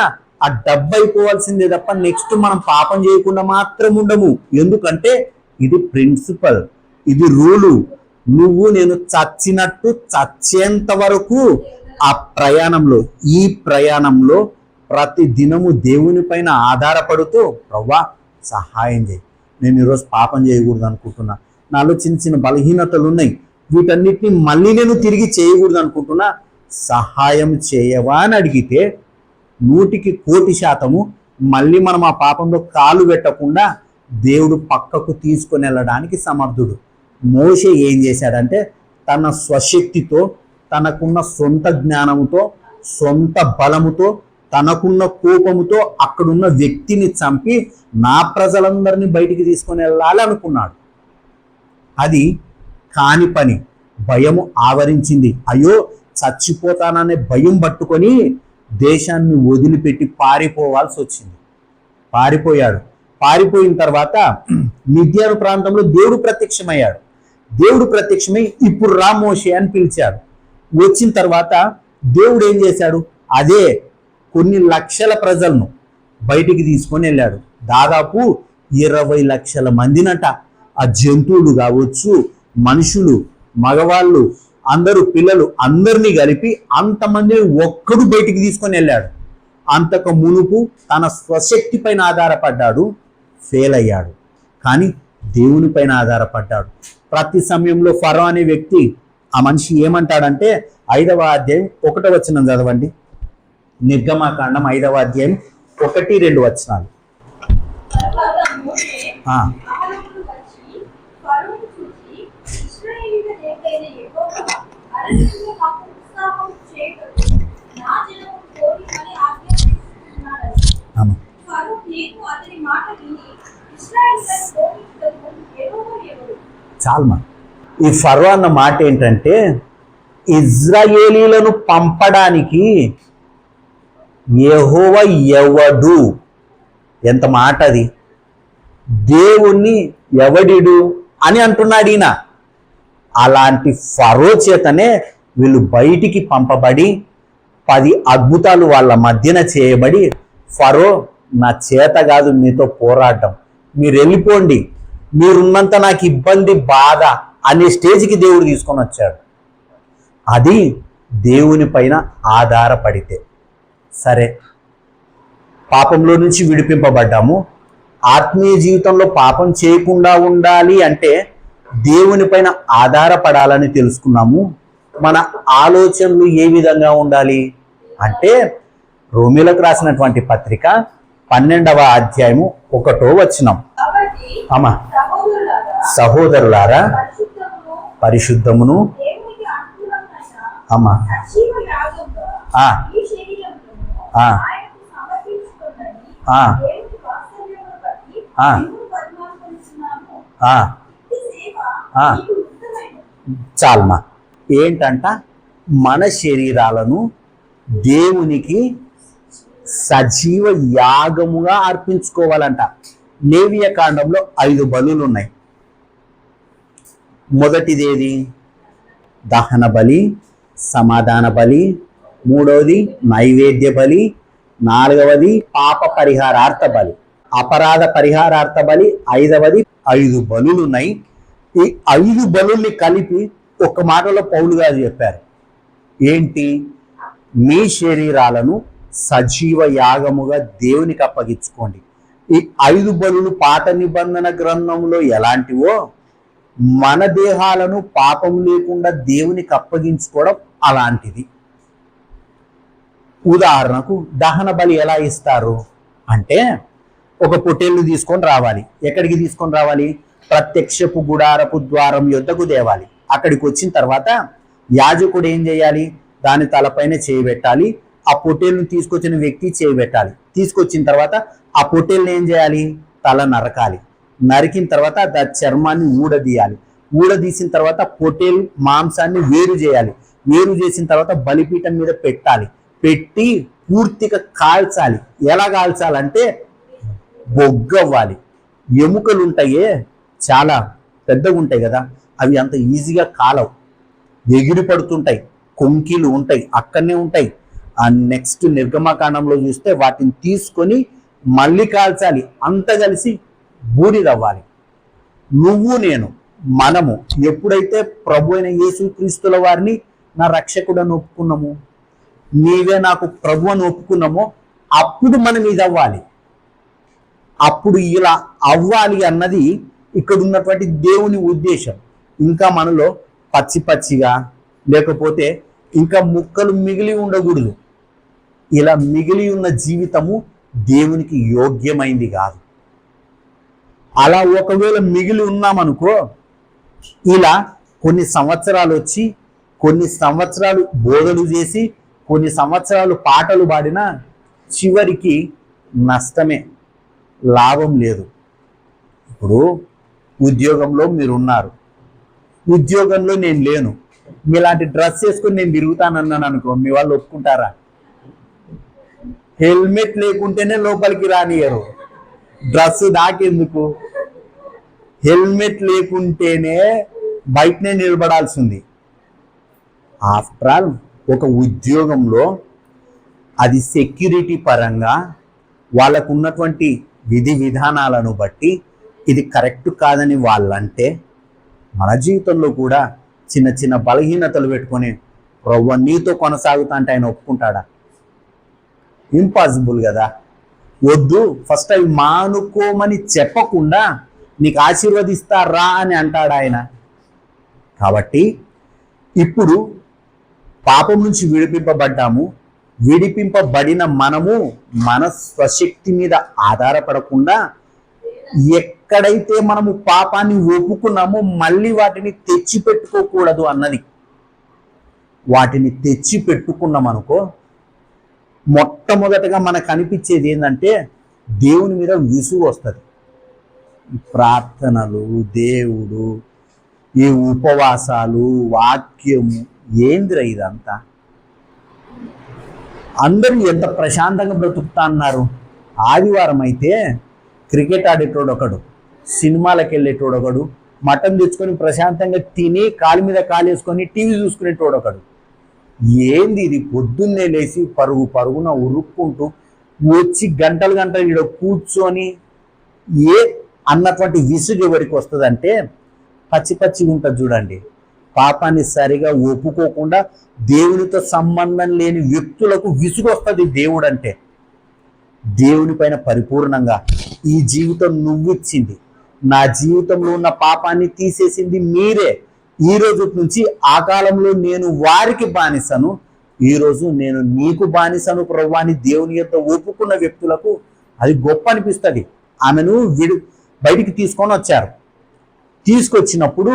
ఆ డబ్బు అయిపోవాల్సిందే తప్ప నెక్స్ట్ మనం పాపం చేయకుండా మాత్రం ఉండము. ఎందుకంటే ఇది ప్రిన్సిపల్, ఇది రూలు. నువ్వు నేను చచ్చినట్టు చచ్చేంత వరకు ఆ ప్రయాణంలో, ఈ ప్రయాణంలో ప్రతి దినము దేవుని పైన ఆధారపడుతూ ప్రవ్వా సహాయం చేయి, నేను ఈరోజు పాపం చేయకూడదు అనుకుంటున్నా, నాలో చిన్న చిన్న బలహీనతలు ఉన్నాయి, వీటన్నిటిని మళ్ళీ నేను తిరిగి చేయకూడదు అనుకుంటున్నా, సహాయం చేయవా అని అడిగితే 100% మళ్ళీ మనం ఆ పాపంలో కాలు పెట్టకుండా దేవుడు పక్కకు తీసుకొని వెళ్ళడానికి సమర్థుడు. మోషే ఏం చేశాడంటే తన స్వశక్తితో, తనకున్న సొంత జ్ఞానముతో, సొంత బలముతో, తనకున్న కోపముతో అక్కడున్న వ్యక్తిని చంపి నా ప్రజలందరినీ బయటికి తీసుకొని వెళ్ళాలి అనుకున్నాడు. అది కాని పని. భయము ఆవరించింది. అయ్యో చచ్చిపోతాననే భయం పట్టుకొని దేశాన్ని వదిలిపెట్టి పారిపోవాల్సి వచ్చింది. పారిపోయాడు. పారిపోయిన తర్వాత మిద్యాను ప్రాంతంలో దేవుడు ప్రత్యక్షమయ్యాడు. దేవుడు ప్రత్యక్షమై ఇప్పుడు రా మోషే అని పిలిచాడు. వచ్చిన తర్వాత దేవుడు ఏం చేశాడు? అదే కొన్ని లక్షల ప్రజలను బయటికి తీసుకొని వెళ్ళాడు. దాదాపు 20 లక్షల మందినట. ఆ జంతువులు కావచ్చు, మనుషులు, మగవాళ్ళు, అందరూ, పిల్లలు, అందరినీ కలిపి అంతమందిని ఒక్కడు బయటికి తీసుకొని వెళ్ళాడు. అంతకు మునుపు తన స్వశక్తి పైన ఆధారపడ్డాడు, ఫెయిల్ అయ్యాడు. కానీ దేవుని పైన ఆధారపడ్డాడు. ప్రతి సమయంలో ఫరో అనే వ్యక్తి, ఆ మనిషి ఏమంటాడంటే 5వ అధ్యాయం 1వ వచనం చదవండి. నిర్గమకాండం 5వ అధ్యాయం 1-2 వచనాలు. తరువాత మోషే అహరోను వచ్చి ఫరోను చూసి, ఇశ్రాయేలీయుల దేవుడైన యెహోవా అరణ్యంలో మాకు ఉత్సాహం చాలు. ఈ ఫరో అన్న మాట ఏంటంటే, ఇజ్రాయేలీలను పంపడానికి యెహోవా ఎవడు, ఎంత మాట అది, దేవుణ్ణి ఎవడిడు అని అంటున్నాడు ఈయన. అలాంటి ఫరో చేతనే వీళ్ళు బయటికి పంపబడి 10 అద్భుతాలు వాళ్ళ మధ్యన చేయబడి, ఫరో నా చేత కాదు మీతో పోరాటం, మీరు వెళ్ళిపోండి, మీరున్నంత నాకు ఇబ్బంది బాధ అనే స్టేజ్కి దేవుడు తీసుకొని వచ్చాడు. అది దేవుని పైన ఆధారపడితే. సరే, పాపంలో నుంచి విడిపింపబడ్డాము, ఆత్మీయ జీవితంలో పాపం చేయకుండా ఉండాలి అంటే దేవుని పైన ఆధారపడాలని తెలుసుకున్నాము. మన ఆలోచనలు ఏ విధంగా ఉండాలి అంటే, రోమీలకు రాసినటువంటి పత్రిక 12వ అధ్యాయము 1వ వచనం. కాబట్టి అమ్మా, సహోదరులారా, సహోదరులారా, పరిశుద్ధమును దేవునికి అనుకూలమైన అమ్మా సజీవ యాగంగా ఆ, ఈ శరీరమును ఆ, ఆయనకు సమర్పించుకొనని ఆ, దేవుని వాత్సల్యమును బట్టి ఆ, మిమ్మును బతిమాలుకొనుచున్నాము. ఆ, ఈ సేవ ఆ. మీకు ఉత్తమైనది. చాల్మా. ఏంటంట, మన శరీరాలను దేవునికి సజీవ యాగముగా అర్పించుకోవాలంట. లేవియ కాండంలో 5 బలులు ఉన్నాయి. మొదటిదేది దహన బలి, సమాధాన బలి, 3వది నైవేద్య బలి, 4వది పాప పరిహారార్థ బలి, అపరాధ పరిహారార్థ బలి 5వది. 5 బలులు ఉన్నాయి. ఈ 5 బలుల్ని కలిపి ఒక మాటలో పౌలు గారు చెప్పారు, ఏంటి, మీ శరీరాలను సజీవ యాగముగా దేవునికి అప్పగించుకోండి. ఈ 5 బలులు పాత నిబంధన గ్రంథంలో ఎలాంటివో మన దేహాలను పాపం లేకుండా దేవునికి అప్పగించుకోవడం అలాంటిది. ఉదాహరణకు దహన బలి ఎలా ఇస్తారు అంటే, ఒక పొట్టేళ్ళు తీసుకొని రావాలి. ఎక్కడికి తీసుకొని రావాలి? ప్రత్యక్షపు గుడారపు ద్వారం యొద్దకు తేవాలి. అక్కడికి వచ్చిన తర్వాత యాజకుడు ఏం చేయాలి? దాని తలపైన చేయబెట్టాలి. ఆ పొట్టేళ్ళను తీసుకొచ్చిన వ్యక్తి చేయబెట్టాలి. తీసుకొచ్చిన తర్వాత ఆ పొట్టేళ్ళని ఏం చేయాలి? తల నరకాలి. నరికిన తర్వాత దాని చర్మాన్ని ఊడదీయాలి. ఊడదీసిన తర్వాత పొట్టేలు మాంసాన్ని వేరు చేయాలి. వేరు చేసిన తర్వాత బలిపీఠం మీద పెట్టాలి. పెట్టి పూర్తిగా కాల్చాలి. ఎలా కాల్చాలంటే బొగ్గవ్వాలి. ఎముకలు ఉంటాయే, చాలా పెద్దగా ఉంటాయి కదా, అవి అంత ఈజీగా కాలవు, ఎగిరి పడుతుంటాయి. కొంకీలు ఉంటాయి, అక్కడనే ఉంటాయి. ఆ నెక్స్ట్ నిర్గమకాండంలో చూస్తే వాటిని తీసుకొని మళ్ళీ కాల్చాలి. అంత కలిసి బూడిదవ్వాలి. నువ్వు నేను మనము ఎప్పుడైతే ప్రభు అయిన యేసుక్రీస్తుల వారిని నా రక్షకుడని ఒప్పుకున్నాము, నీవే నాకు ప్రభు అని ఒప్పుకున్నామో, అప్పుడు మనం ఇది అవ్వాలి. అప్పుడు ఇలా అవ్వాలి అన్నది ఇక్కడ ఉన్నటువంటి దేవుని ఉద్దేశం. ఇంకా మనలో పచ్చి పచ్చిగా లేకపోతే ఇంకా ముక్కలు మిగిలి ఉండకూడదు. ఇలా మిగిలి ఉన్న జీవితము దేవునికి యోగ్యమైంది కాదు. అలా ఒకవేళ మిగిలి ఉన్నామనుకో, ఇలా కొన్ని సంవత్సరాలు వచ్చి, కొన్ని సంవత్సరాలు బోధలు చేసి, కొన్ని సంవత్సరాలు పాటలు పాడినా చివరికి నష్టమే, లాభం లేదు. ఇప్పుడు ఉద్యోగంలో మీరున్నారు, ఉద్యోగంలో నేను లేను, మీలాంటి డ్రెస్ వేసుకొని నేను తిరుగుతానన్నాను అనుకో, మీ వాళ్ళు ఒప్పుకుంటారా? హెల్మెట్ లేకుంటేనే లోపలికి రానియరు, డ్రెస్ దాకెందుకు? హెల్మెట్ లేకుంటేనే బయటనే నిలబడాల్సింది. ఆఫ్టర్ ఆల్ ఒక ఉద్యోగంలో అది సెక్యూరిటీ పరంగా వాళ్ళకు ఉన్నటువంటి విధి విధానాలను బట్టి ఇది కరెక్ట్ కాదని వాళ్ళంటే, మన జీవితంలో కూడా చిన్న చిన్న బలహీనతలు పెట్టుకొని ప్రభువా నీతో కొనసాగుతా అంటే ఆయన ఒప్పుకుంటాడా? ఇంపాసిబుల్ కదా. వద్దు, ఫస్ట్ అవి మానుకోమని చెప్పకుండా నీకు ఆశీర్వదిస్తారా అని అంటాడు ఆయన. కాబట్టి ఇప్పుడు పాపం నుంచి విడిపింపబడ్డాము. విడిపింపబడిన మనము మన స్వశక్తి మీద ఆధారపడకుండా ఎక్కడైతే మనము పాపాన్ని ఒప్పుకున్నామో మళ్ళీ వాటిని తెచ్చి పెట్టుకోకూడదు అన్నది. వాటిని తెచ్చి పెట్టుకున్నాం అనుకో, మొట్టమొదటగా మనకు అనిపించేది ఏంటంటే దేవుని మీద విసుగు వస్తుంది. ప్రార్థనలు, దేవుడు, ఈ ఉపవాసాలు, వాక్యము, ఏందిరా ఇదంతా? అందరూ ఎంత ప్రశాంతంగా బ్రతుకుతా అన్నారు. ఆదివారం అయితే క్రికెట్ ఆడేటోడు ఒకడు, సినిమాలకు వెళ్ళేటోడు ఒకడు, మటన్ తెచ్చుకొని ప్రశాంతంగా తిని కాలు మీద కాలు వేసుకొని టీవీ చూసుకునేటోడు ఒకడు. ఏంది ఇది? పొద్దున్నే లేచి పరుగున ఉరుక్కుంటూ వచ్చి గంటలు గంటలు ఇక్కడ కూర్చొని ఏ అన్నటువంటి విసుగు ఎవరికి వస్తుందంటే, పచ్చి ఉంటుంది చూడండి, పాపాన్ని సరిగా ఒప్పుకోకుండా దేవునితో సంబంధం లేని వ్యక్తులకు విసుగు వస్తుంది దేవుడు అంటే. దేవుని పైన పరిపూర్ణంగా ఈ జీవితం నువ్విచ్చింది, నా జీవితంలో ఉన్న పాపాన్ని తీసేసింది మీరే. ఈ రోజు నుంచి ఆ కాలంలో నేను వారికి బానిసను, ఈరోజు నేను నీకు బానిసను ప్రభువా అని దేవుని యొక్క ఒప్పుకున్న వ్యక్తులకు అది గొప్ప అనిపిస్తుంది. ఆమెను బయటికి తీసుకొని వచ్చారు. తీసుకొచ్చినప్పుడు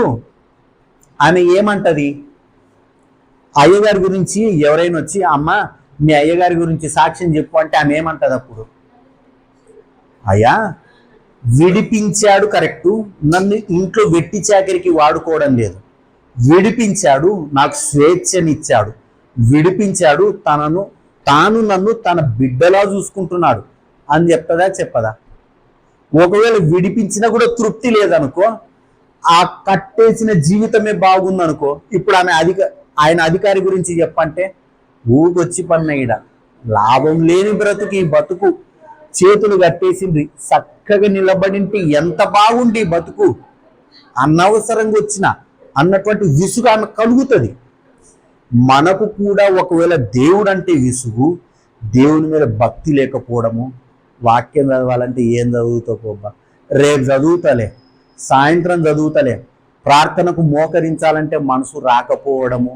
ఆమె ఏమంటది? అయ్యగారి గురించి ఎవరైనా వచ్చి, అమ్మ మీ అయ్యగారి గురించి సాక్ష్యం చెప్పు అంటే ఆమె ఏమంటది అప్పుడు? అయ్యా విడిపించాడు, కరెక్టు, నన్ను ఇంట్లో వెట్టి చాకరికి వాడుకోవడం లేదు. విడిపించాడు, నాకు స్వేచ్ఛనిచ్చాడు, విడిపించాడు, తాను నన్ను తన బిడ్డలా చూసుకుంటున్నాడు అని చెప్తుందా? చెప్పదా? ఒకవేళ విడిపించినా కూడా తృప్తి లేదనుకో, ఆ కట్టేసిన జీవితమే బాగుందనుకో, ఇప్పుడు ఆయన అధికారి గురించి చెప్పంటే ఊకొచ్చి పన్నయ్యడ లాభం లేని బ్రతుకు, ఈ బతుకు చేతులు కట్టేసింది, చక్కగా నిలబడింటి ఎంత బాగుండి బతుకు, అనవసరంగా వచ్చిన అన్నటువంటి విసుగు ఆమె కలుగుతుంది. మనకు కూడా ఒకవేళ దేవుడు అంటే విసుగు, దేవుని మీద భక్తి లేకపోవడము, వాక్యం చదవాలంటే ఏం చదువుతావు పోబ్బా, రేపు చదువుతలే, సాయంత్రం చదువుతలే, ప్రార్థనకు మోకరించాలంటే మనసు రాకపోవడము,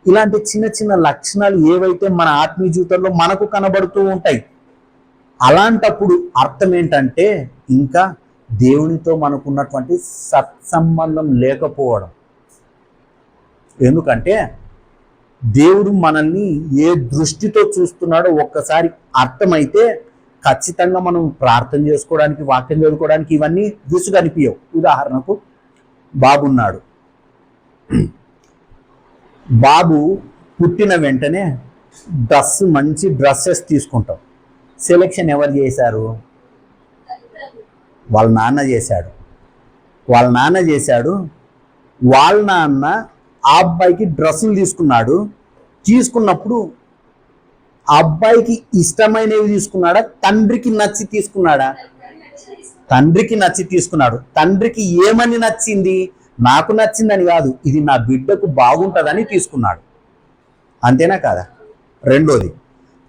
ఇలాంటి చిన్న చిన్న లక్షణాలు ఏవైతే మన ఆత్మీయ జీవితంలో మనకు కనబడుతూ ఉంటాయి. అలాంటప్పుడు అర్థం ఏంటంటే ఇంకా దేవునితో మనకున్నటువంటి సత్సంబంధం లేకపోవడం. ఎందుకంటే దేవుడు మనల్ని ఏ దృష్టితో చూస్తున్నాడో ఒక్కసారి అర్థమైతే ఖచ్చితంగా మనం ప్రార్థన చేసుకోవడానికి, వాక్యం చదువుకోవడానికి ఇవన్నీ విసుగు అనిపించవు. ఉదాహరణకు బాబున్నాడు, బాబు పుట్టిన వెంటనే మంచి డ్రెస్సెస్ తీసుకుంటాం. సెలెక్షన్ ఎవరు చేశారు? వాళ్ళ నాన్న చేశాడు. వాళ్ళ నాన్న ఆ అబ్బాయికి డ్రెస్సులు తీసుకున్నప్పుడు ఆ అబ్బాయికి ఇష్టమైనవి తీసుకున్నాడా, తండ్రికి నచ్చి తీసుకున్నాడా? తండ్రికి నచ్చి తీసుకున్నాడు. తండ్రికి ఏమని నచ్చింది? నాకు నచ్చిందని కాదు, ఇది నా బిడ్డకు బాగుంటుందని తీసుకున్నాడు. అంతేనా కాదా? రెండోది,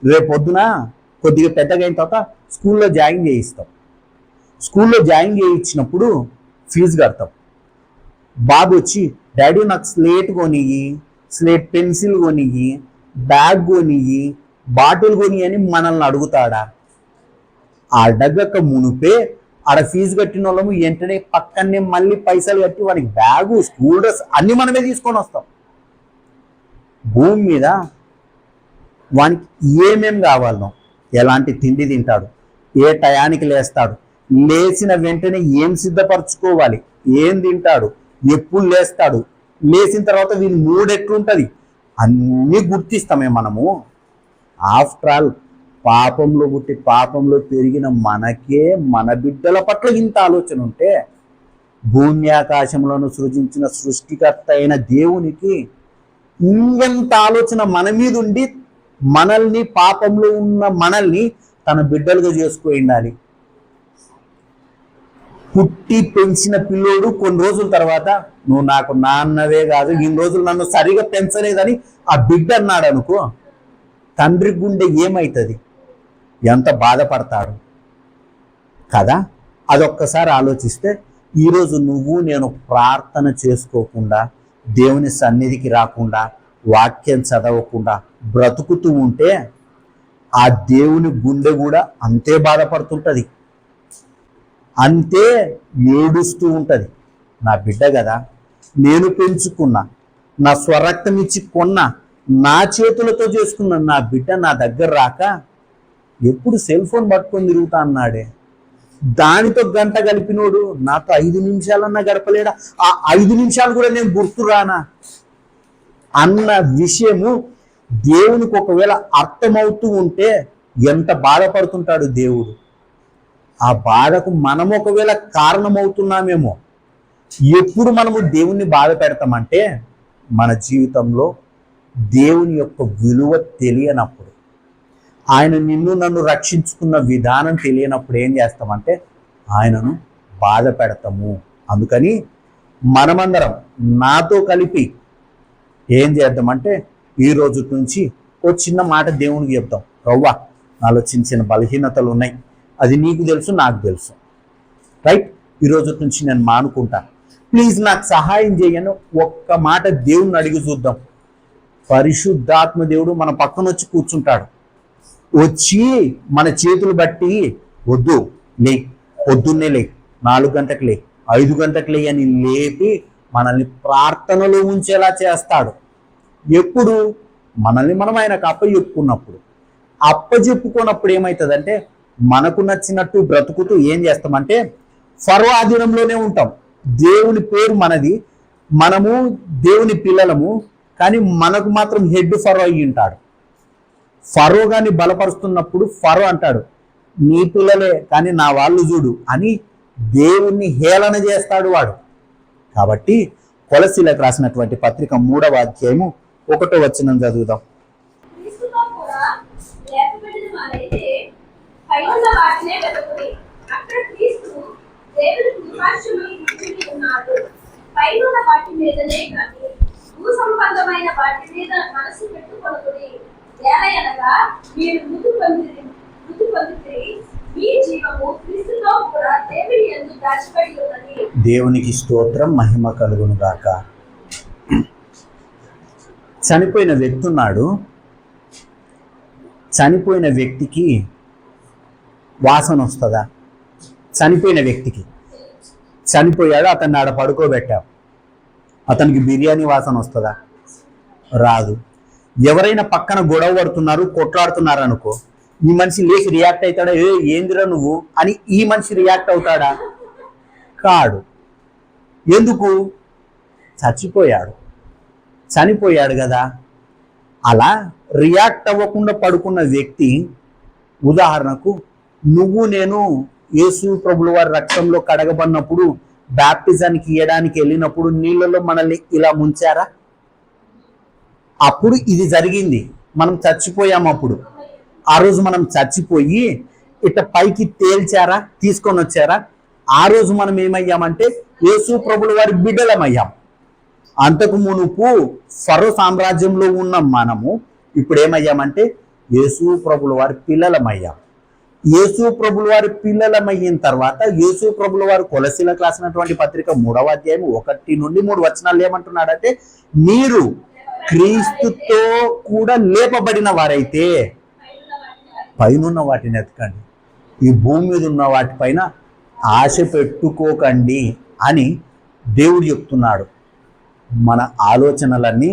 రేపొద్దున కొద్దిగా పెద్దగా అయిన తర్వాత స్కూల్లో జాయిన్ చేయిస్తాం. స్కూల్లో జాయిన్ చేయించినప్పుడు ఫీజు కడతాం. బాబు వచ్చి, డాడీ నాకు స్లేట్ కొనియ్యి, స్లేట్ పెన్సిల్ కొనియ్యి, బ్యాగ్ కొనియ్యి, బాటిల్ కొని అని మనల్ని అడుగుతాడా? అడగక మునుపే ఆడ ఫీజు కట్టిన వాళ్ళము వెంటనే పక్కనే మళ్ళీ పైసలు కట్టి వానికి బ్యాగు, స్కూల్ డ్రెస్ అన్ని మనమే తీసుకొని వస్తాం. భూమి మీద వానికి ఏమేం కావాలనో, ఎలాంటి తిండి తింటాడు, ఏ టయానికి లేస్తాడు, లేచిన వెంటనే ఏం సిద్ధపరచుకోవాలి, ఏం తింటాడు, ఎప్పుడు లేస్తాడు, లేచిన తర్వాత వీని మూడు ఎట్లుంటుంది అన్నీ గుర్తిస్తామే మనము. ఆఫ్టర్ ఆల్ పాపంలో పుట్టి పాపంలో పెరిగిన మనకే మన బిడ్డల పట్ల ఇంత ఆలోచన ఉంటే భూమి ఆకాశంలోను సృజించిన సృష్టికర్త అయిన దేవునికి ఇంకెంత ఆలోచన మన మీద ఉండి మనల్ని, పాపంలో ఉన్న మనల్ని తన బిడ్డలుగా చేసుకుని ఉండాలి. పుట్టి పెంచిన పిల్లోడు కొన్ని రోజుల తర్వాత, నువ్వు నాకు నాన్నవే కాదు, ఇన్ని రోజులు నన్ను సరిగా పెంచలేదని ఆ బిడ్డ అన్నాడు అనుకో, తండ్రి గుండె ఏమవుతుంది? ఎంత బాధపడతాడు కదా? అదొక్కసారి ఆలోచిస్తే ఈరోజు నువ్వు నేను ప్రార్థన చేసుకోకుండా, దేవుని సన్నిధికి రాకుండా, వాక్యం చదవకుండా బ్రతుకుతూ ఉంటే ఆ దేవుని గుండె కూడా అంతే బాధపడుతుంటుంది, అంతే ఏడుస్తూ ఉంటుంది. నా బిడ్డ కదా, నేను పెంచుకున్నా, నా స్వరక్తం ఇచ్చి కొన్నా, నా చేతులతో చేసుకున్న నా బిడ్డ నా దగ్గర రాక ఎప్పుడు సెల్ ఫోన్ పట్టుకొని తిరుగుతా అన్నాడే. దానితో గంట గడిపినోడు నాతో 5 నిమిషాలన్నా గడపలేడా, ఆ 5 నిమిషాలు కూడా నేను గుర్తురానా అన్న విషయము దేవునికి ఒకవేళ అర్థమవుతూ ఉంటే ఎంత బాధపడుతుంటాడు దేవుడు. ఆ బాధకు మనం ఒకవేళ కారణమవుతున్నామేమో. ఎప్పుడు మనము దేవుణ్ణి బాధ పెడతామంటే మన జీవితంలో దేవుని యొక్క విలువ తెలియనప్పుడు, ఆయన నిన్ను నన్ను రక్షించుకున్న విధానం తెలియనప్పుడు ఏం చేస్తామంటే ఆయనను బాధ పెడతాము. అందుకని మనమందరం నాతో కలిపి ఏం చేద్దామంటే ఈ రోజు నుంచి ఓ చిన్న మాట దేవునికి చెప్తాం. రవ్వా, నాలో చిన్న చిన్న బలహీనతలు ఉన్నాయి, అది నీకు తెలుసు, నాకు తెలుసు, రైట్? ఈ రోజు నుంచి నేను మానుకుంటా, ప్లీజ్ నాకు సహాయం చేయను ఒక్క మాట దేవుణ్ణి అడిగి చూద్దాం. పరిశుద్ధాత్మ దేవుడు మన పక్కన వచ్చి కూర్చుంటాడు. వచ్చి మన చేతులు బట్టి వద్దు లే, పొద్దున్నే లే, 4 గంటలకు లే, 5 గంటలకు లే అని లేపి మనల్ని ప్రార్థనలో ఉంచేలా చేస్తాడు. ఎప్పుడు? మనల్ని మనం ఆయనకు అప్పచెప్పుకున్నప్పుడు. అప్పచెప్పుకున్నప్పుడు ఏమవుతుందంటే మనకు నచ్చినట్టు బ్రతుకుతూ ఏం చేస్తామంటే ఫరో ఆధీనంలోనే ఉంటాం. దేవుని పేరు మనది, మనము దేవుని పిల్లలము, కానీ మనకు మాత్రం హెడ్ ఫరో అయ్యి ఉంటాడు. ఫరో గాని బలపరుస్తున్నప్పుడు ఫరో అంటాడు నీ పిల్లలే కానీ నా వాళ్ళు చూడు అని దేవుణ్ణి హేళన చేస్తాడు వాడు. కాబట్టి కొలసీలకు రాసినటువంటి పత్రిక 3వ అధ్యాయము 1వ వచనం చదువుదాం. క్రీస్తుతో కూడా లేపబడిన వారైతే పైనున్న వాటినే వెతుకుడి. అక్కడ క్రీస్తు దేవుని కుడిపార్శ్వమున కూర్చుని ఉన్నాడు. పైనున్న వాటి మీదనే కానీ భూ సంబంధమైన వాటి మీద మనసు పెట్టుకొనుడి. ఏలయనగా మీరు మృతి పొందితిరి, మీ జీవము క్రీస్తుతో కూడా దేవుని యందు దాచబడి ఉన్నది. దేవునికి స్తోత్రం, మహిమ కలుగును గాక. చనిపోయిన వ్యక్తి ఉన్నాడు. చనిపోయిన వ్యక్తికి వాసన వస్తుందా? చనిపోయిన వ్యక్తికి చనిపోయాడు, అతన్ని ఆడ పడుకోబెట్టావు, అతనికి బిర్యానీ వాసన వస్తుందా? రాదు. ఎవరైనా పక్కన గొడవ పడుతున్నారు, కొట్లాడుతున్నారు అనుకో, ఈ మనిషి లేచి రియాక్ట్ అవుతాడా? ఏందిరా నువ్వు అని ఈ మనిషి రియాక్ట్ అవుతాడా? కాడు. ఎందుకు? చనిపోయాడు కదా. అలా రియాక్ట్ అవ్వకుండా పడుకున్న వ్యక్తి, ఉదాహరణకు నువ్వు నేను యేసు ప్రభుల వారి రక్తంలో కడగబడినప్పుడు బ్యాప్టిజానికి ఇవ్వడానికి వెళ్ళినప్పుడు నీళ్ళలో మనల్ని ఇలా ముంచారా? అప్పుడు ఇది జరిగింది, మనం చచ్చిపోయాము. అప్పుడు ఆ రోజు మనం చచ్చిపోయి ఇట్ట పైకి తేల్చారా, తీసుకొని వచ్చారా? ఆ రోజు మనం ఏమయ్యామంటే యేసు ప్రభుల వారి బిడ్డలమయ్యాం. అంతకు మునుపు ఫరో సామ్రాజ్యంలో ఉన్న మనము ఇప్పుడు ఏమయ్యామంటే యేసు ప్రభుల వారి పిల్లలమయ్యాం. యేసు ప్రభుల వారి పిల్లలమయ్యిన తర్వాత యేసు ప్రభుల వారు కొలసీలకు రాసినటువంటి పత్రిక 3వ అధ్యాయం 1 నుండి 3 వచనాలు ఏమంటున్నాడంటే మీరు క్రీస్తుతో కూడా లేపబడిన వారైతే పైనున్న వాటిని ఎతకండి, ఈ భూమి మీద ఉన్న వాటిపైన ఆశ పెట్టుకోకండి అని దేవుడు చెప్తున్నాడు. మన ఆలోచనలన్నీ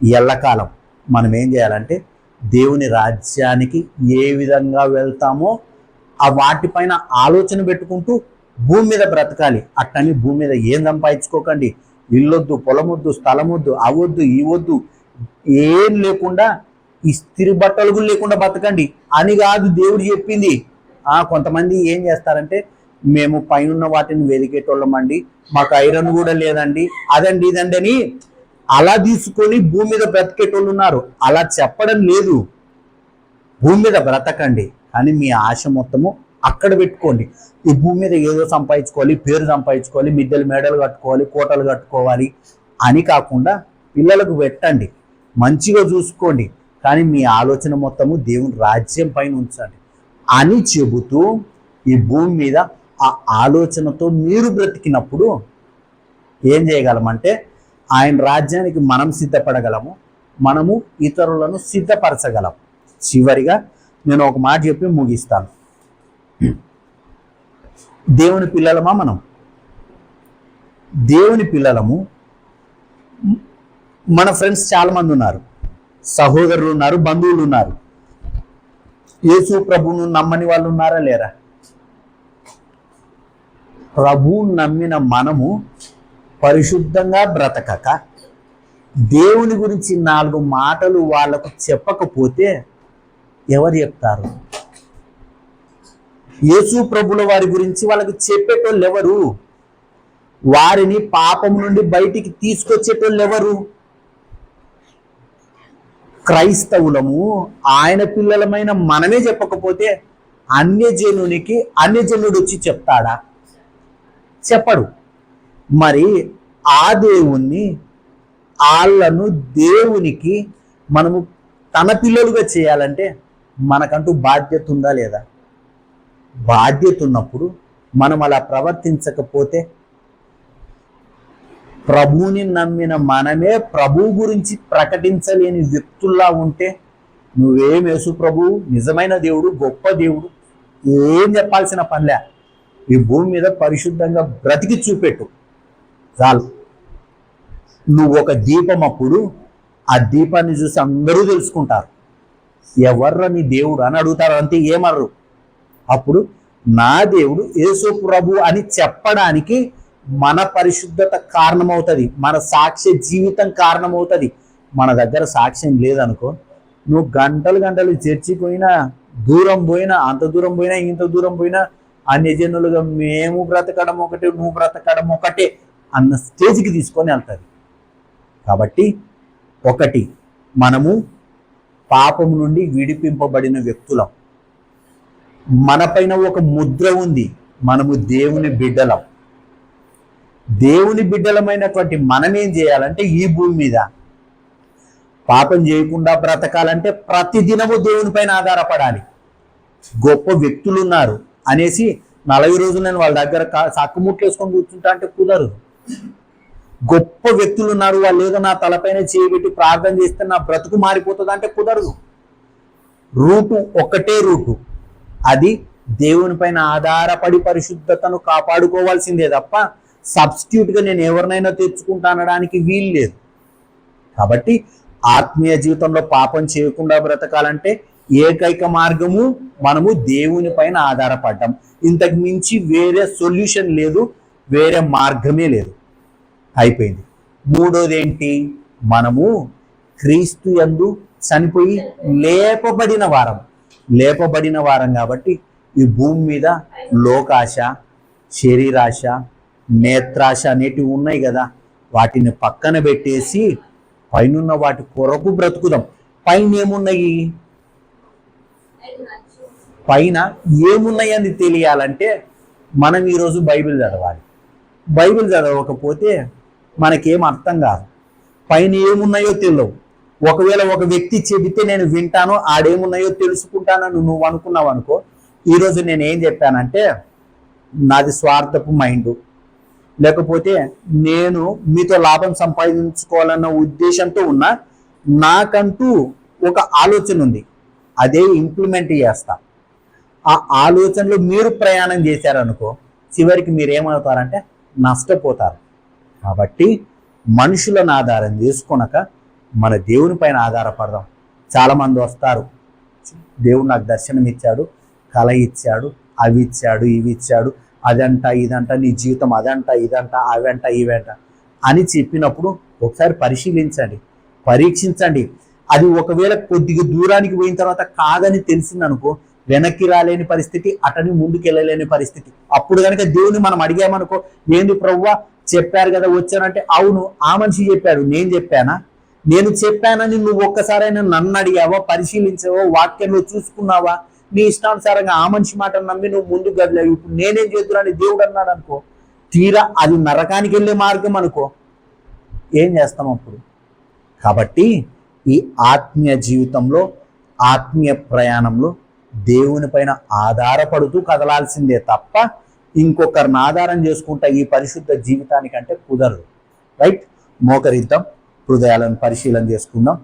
ఎల్లకాలం మనం ఏం చేయాలంటే దేవుని రాజ్యానికి ఏ విధంగా వెళ్తామో ఆ వాటిపైన ఆలోచన పెట్టుకుంటూ భూమి మీద బ్రతకాలి. అట్టని భూమి మీద ఏం సంపాదించుకోకండి. ఇల్లొద్దు, పొలమొద్దు, స్థలమొద్దు, అవొద్దు, ఇవొద్దు, ఏం లేకుండా ఇస్త్రీ బట్టలు కూడా లేకుండా బతకండి అని కాదు దేవుడు చెప్పింది. కొంతమంది ఏం చేస్తారంటే మేము పైన వాటిని వెదికేటోళ్ళమండి, మాకు ఐరన్ కూడా లేదండి, అదండి ఇదండి అని అలా తీసుకొని భూమి మీద బ్రతికేటోళ్ళు ఉన్నారు. అలా చెప్పడం లేదు. భూమి మీద బ్రతకండి కానీ మీ ఆశ మొత్తము అక్కడ పెట్టుకోండి. ఈ భూమి మీద ఏదో సంపాదించుకోవాలి, పేరు సంపాదించుకోవాలి, మిద్దెలు మేడలు కట్టుకోవాలి, కోటలు కట్టుకోవాలి అని కాకుండా పిల్లలకు పెట్టండి, మంచిగా చూసుకోండి, కానీ మీ ఆలోచన మొత్తము దేవుని రాజ్యం పైన ఉంచండి అని చెబుతూ ఈ భూమి మీద ఆ ఆలోచనతో మీరు బ్రతికినప్పుడు ఏం చేయగలమంటే ఆయన రాజ్యానికి మనం సిద్ధపడగలము, మనము ఇతరులను సిద్ధపరచగలం. చివరిగా నేను ఒక మాట చెప్పి ముగిస్తాను. దేవుని పిల్లలమా మనం? దేవుని పిల్లలము. మన ఫ్రెండ్స్ చాలా మంది ఉన్నారు, సహోదరులు ఉన్నారు, బంధువులు ఉన్నారు. యేసు ప్రభువును నమ్మని వాళ్ళు ఉన్నారా లేరా? ప్రభువు నమ్మిన మనము పరిశుద్ధంగా బ్రతకక దేవుని గురించి 4 మాటలు వాళ్ళకు చెప్పకపోతే ఎవరు చెప్తారు? యేసు ప్రభుల వారి గురించి వాళ్ళకి చెప్పేటోళ్ళు ఎవరు? వారిని పాపం నుండి బయటికి తీసుకొచ్చేటోళ్ళు ఎవరు? క్రైస్తవులము, ఆయన పిల్లలమైన మనమే చెప్పకపోతే అన్యజనుడు వచ్చి చెప్తాడా? చెప్పడు. మరి ఆ దేవుణ్ణి, వాళ్ళను దేవునికి మనము తన పిల్లలుగా చేయాలంటే మనకంటూ బాధ్యత ఉందా లేదా? బాధ్యత ఉన్నప్పుడు మనం అలా ప్రవర్తించకపోతే, ప్రభువుని నమ్మిన మనమే ప్రభువు గురించి ప్రకటించలేని వ్యక్తుల్లా ఉంటే, నువ్వేం యేసు ప్రభువు నిజమైన దేవుడు, గొప్ప దేవుడు, ఏం చెప్పాల్సిన పనిలే. ఈ భూమి మీద పరిశుద్ధంగా బ్రతికి చూపెట్టు చాలు. నువ్వు ఒక దీపం, అప్పుడు ఆ దీపాన్ని చూసి అందరూ తెలుసుకుంటారు ఎవర్రా నీ దేవుడు అని అడుగుతారు, అంతే, ఏమర్రు. అప్పుడు నా దేవుడు యేసు ప్రభు అని చెప్పడానికి మన పరిశుద్ధత కారణమవుతుంది, మన సాక్ష్య జీవితం కారణమవుతుంది. మన దగ్గర సాక్ష్యం లేదనుకో, నువ్వు గంటలు చర్చికి పోయినా, దూరం పోయినా, అంత దూరం పోయినా, ఇంత దూరం పోయినా, అన్యజనులుగా మేము బ్రతకడం ఒకటే, నువ్వు బ్రతకడం ఒకటే అన్న స్టేజ్కి తీసుకొని వెళ్తుంది. కాబట్టి ఒకటి, మనము పాపం నుండి విడిపింపబడిన వ్యక్తులం. మనపైన ఒక ముద్ర ఉంది, మనము దేవుని బిడ్డలం. దేవుని బిడ్డలమైనటువంటి మనం ఏం చేయాలంటే, ఈ భూమి మీద పాపం చేయకుండా బ్రతకాలంటే ప్రతిదినము దేవుని పైన ఆధారపడాలి. గొప్ప వ్యక్తులు ఉన్నారు అనేసి 40 రోజులు నేను వాళ్ళ దగ్గర సక్కుముట్లు వేసుకొని కూర్చుంటా అంటే కుదరదు. గొప్ప వ్యక్తులు ఉన్నారు, వాళ్ళు ఏదో నా తలపైన చేయబెట్టి ప్రార్థన చేస్తే నా బ్రతుకు మారిపోతుంది అంటే కుదరదు. ఒకటే రూటు, అది దేవుని పైన ఆధారపడి పరిశుద్ధతను కాపాడుకోవాల్సిందే తప్ప సబ్స్టిట్యూట్గా నేను ఎవరినైనా తెచ్చుకుంటా అనడానికి వీలు లేదు. కాబట్టి ఆత్మీయ జీవితంలో పాపం చేయకుండా బ్రతకాలంటే ఏకైక మార్గము మనము దేవుని పైన ఆధారపడ్డాం. ఇంతకు మించి వేరే సొల్యూషన్ లేదు, వేరే మార్గమే లేదు. అయిపోయింది. మూడోది ఏంటి? మనము క్రీస్తు యందు చనిపోయి లేపబడిన వారం కాబట్టి ఈ భూమి మీద లోకాశ, శరీరాశ, నేత్రాశ అనేటివి ఉన్నాయి కదా, వాటిని పక్కన పెట్టేసి పైనున్న వాటి కొరకు బ్రతుకుదాం. పైన ఏమున్నాయి? పైన ఏమున్నాయని తెలియాలంటే మనం ఈరోజు బైబిల్ చదవాలి. బైబిల్ చదవకపోతే మనకేం అర్థం కాదు. పైన ఏమున్నాయో తెలియవు. ఒకవేళ ఒక వ్యక్తి చెబితే నేను వింటాను, ఆడేమున్నాయో తెలుసుకుంటానని నువ్వు అనుకున్నావు అనుకో, ఈరోజు నేను ఏం చెప్పానంటే నాది స్వార్థపు మైండు, లేకపోతే నేను మీతో లాభం సంపాదించుకోవాలన్న ఉద్దేశంతో ఉన్నా, నాకంటూ ఒక ఆలోచన ఉంది, అదే ఇంప్లిమెంట్ చేస్తా. ఆ ఆలోచనలో మీరు ప్రయాణం చేశారనుకో, చివరికి మీరేమవుతారంటే నష్టపోతారు. కాబట్టి మనుషులను ఆధారం చేసుకొనక మన దేవుని పైన ఆధారపడదాం. చాలామంది వస్తారు, దేవుడు నాకు దర్శనం ఇచ్చాడు, కళ ఇచ్చాడు, అవి ఇచ్చాడు, ఇవి ఇచ్చాడు, అదంట ఇదంట, నీ జీవితం అదంట ఇదంట, అవంట ఇవంట అని చెప్పినప్పుడు ఒకసారి పరిశీలించండి, పరీక్షించండి. అది ఒకవేళ కొద్దిగా దూరానికి పోయిన తర్వాత కాదని తెలిసిందనుకో, వెనక్కి రాలేని పరిస్థితి, అటని ముందుకు వెళ్ళలేని పరిస్థితి. అప్పుడు కనుక దేవుని మనం అడిగామనుకో, ఏంది ప్రభువా చెప్పారు కదా వచ్చానంటే, అవును ఆ మనిషి చెప్పాడు, నేను చెప్పానా? నేను చెప్పానని నువ్వు ఒక్కసారైనా నన్ను అడిగావా, పరిశీలించావో, వాక్యంలో చూసుకున్నావా? నీ ఇష్టానుసారంగా ఆ మనిషి మాటను నమ్మి నువ్వు ముందుకు కదిలేవు. ఇప్పుడు నేనేం చేస్తున్నాను దేవుడు అన్నాడు అనుకో, తీరా అది నరకానికి వెళ్ళే మార్గం అనుకో, ఏం చేస్తాం అప్పుడు? కాబట్టి ఈ ఆత్మీయ జీవితంలో, ఆత్మీయ ప్రయాణంలో దేవుని పైన ఆధారపడుతూ కదలాల్సిందే తప్ప ఇంకొకరిని ఆధారం చేసుకుంటా ఈ పరిశుద్ధ జీవితానికంటే కుదరదు. రైట్? మోకరిద్దాం, హృదయాలను పరిశీలన చేసుకుందాం.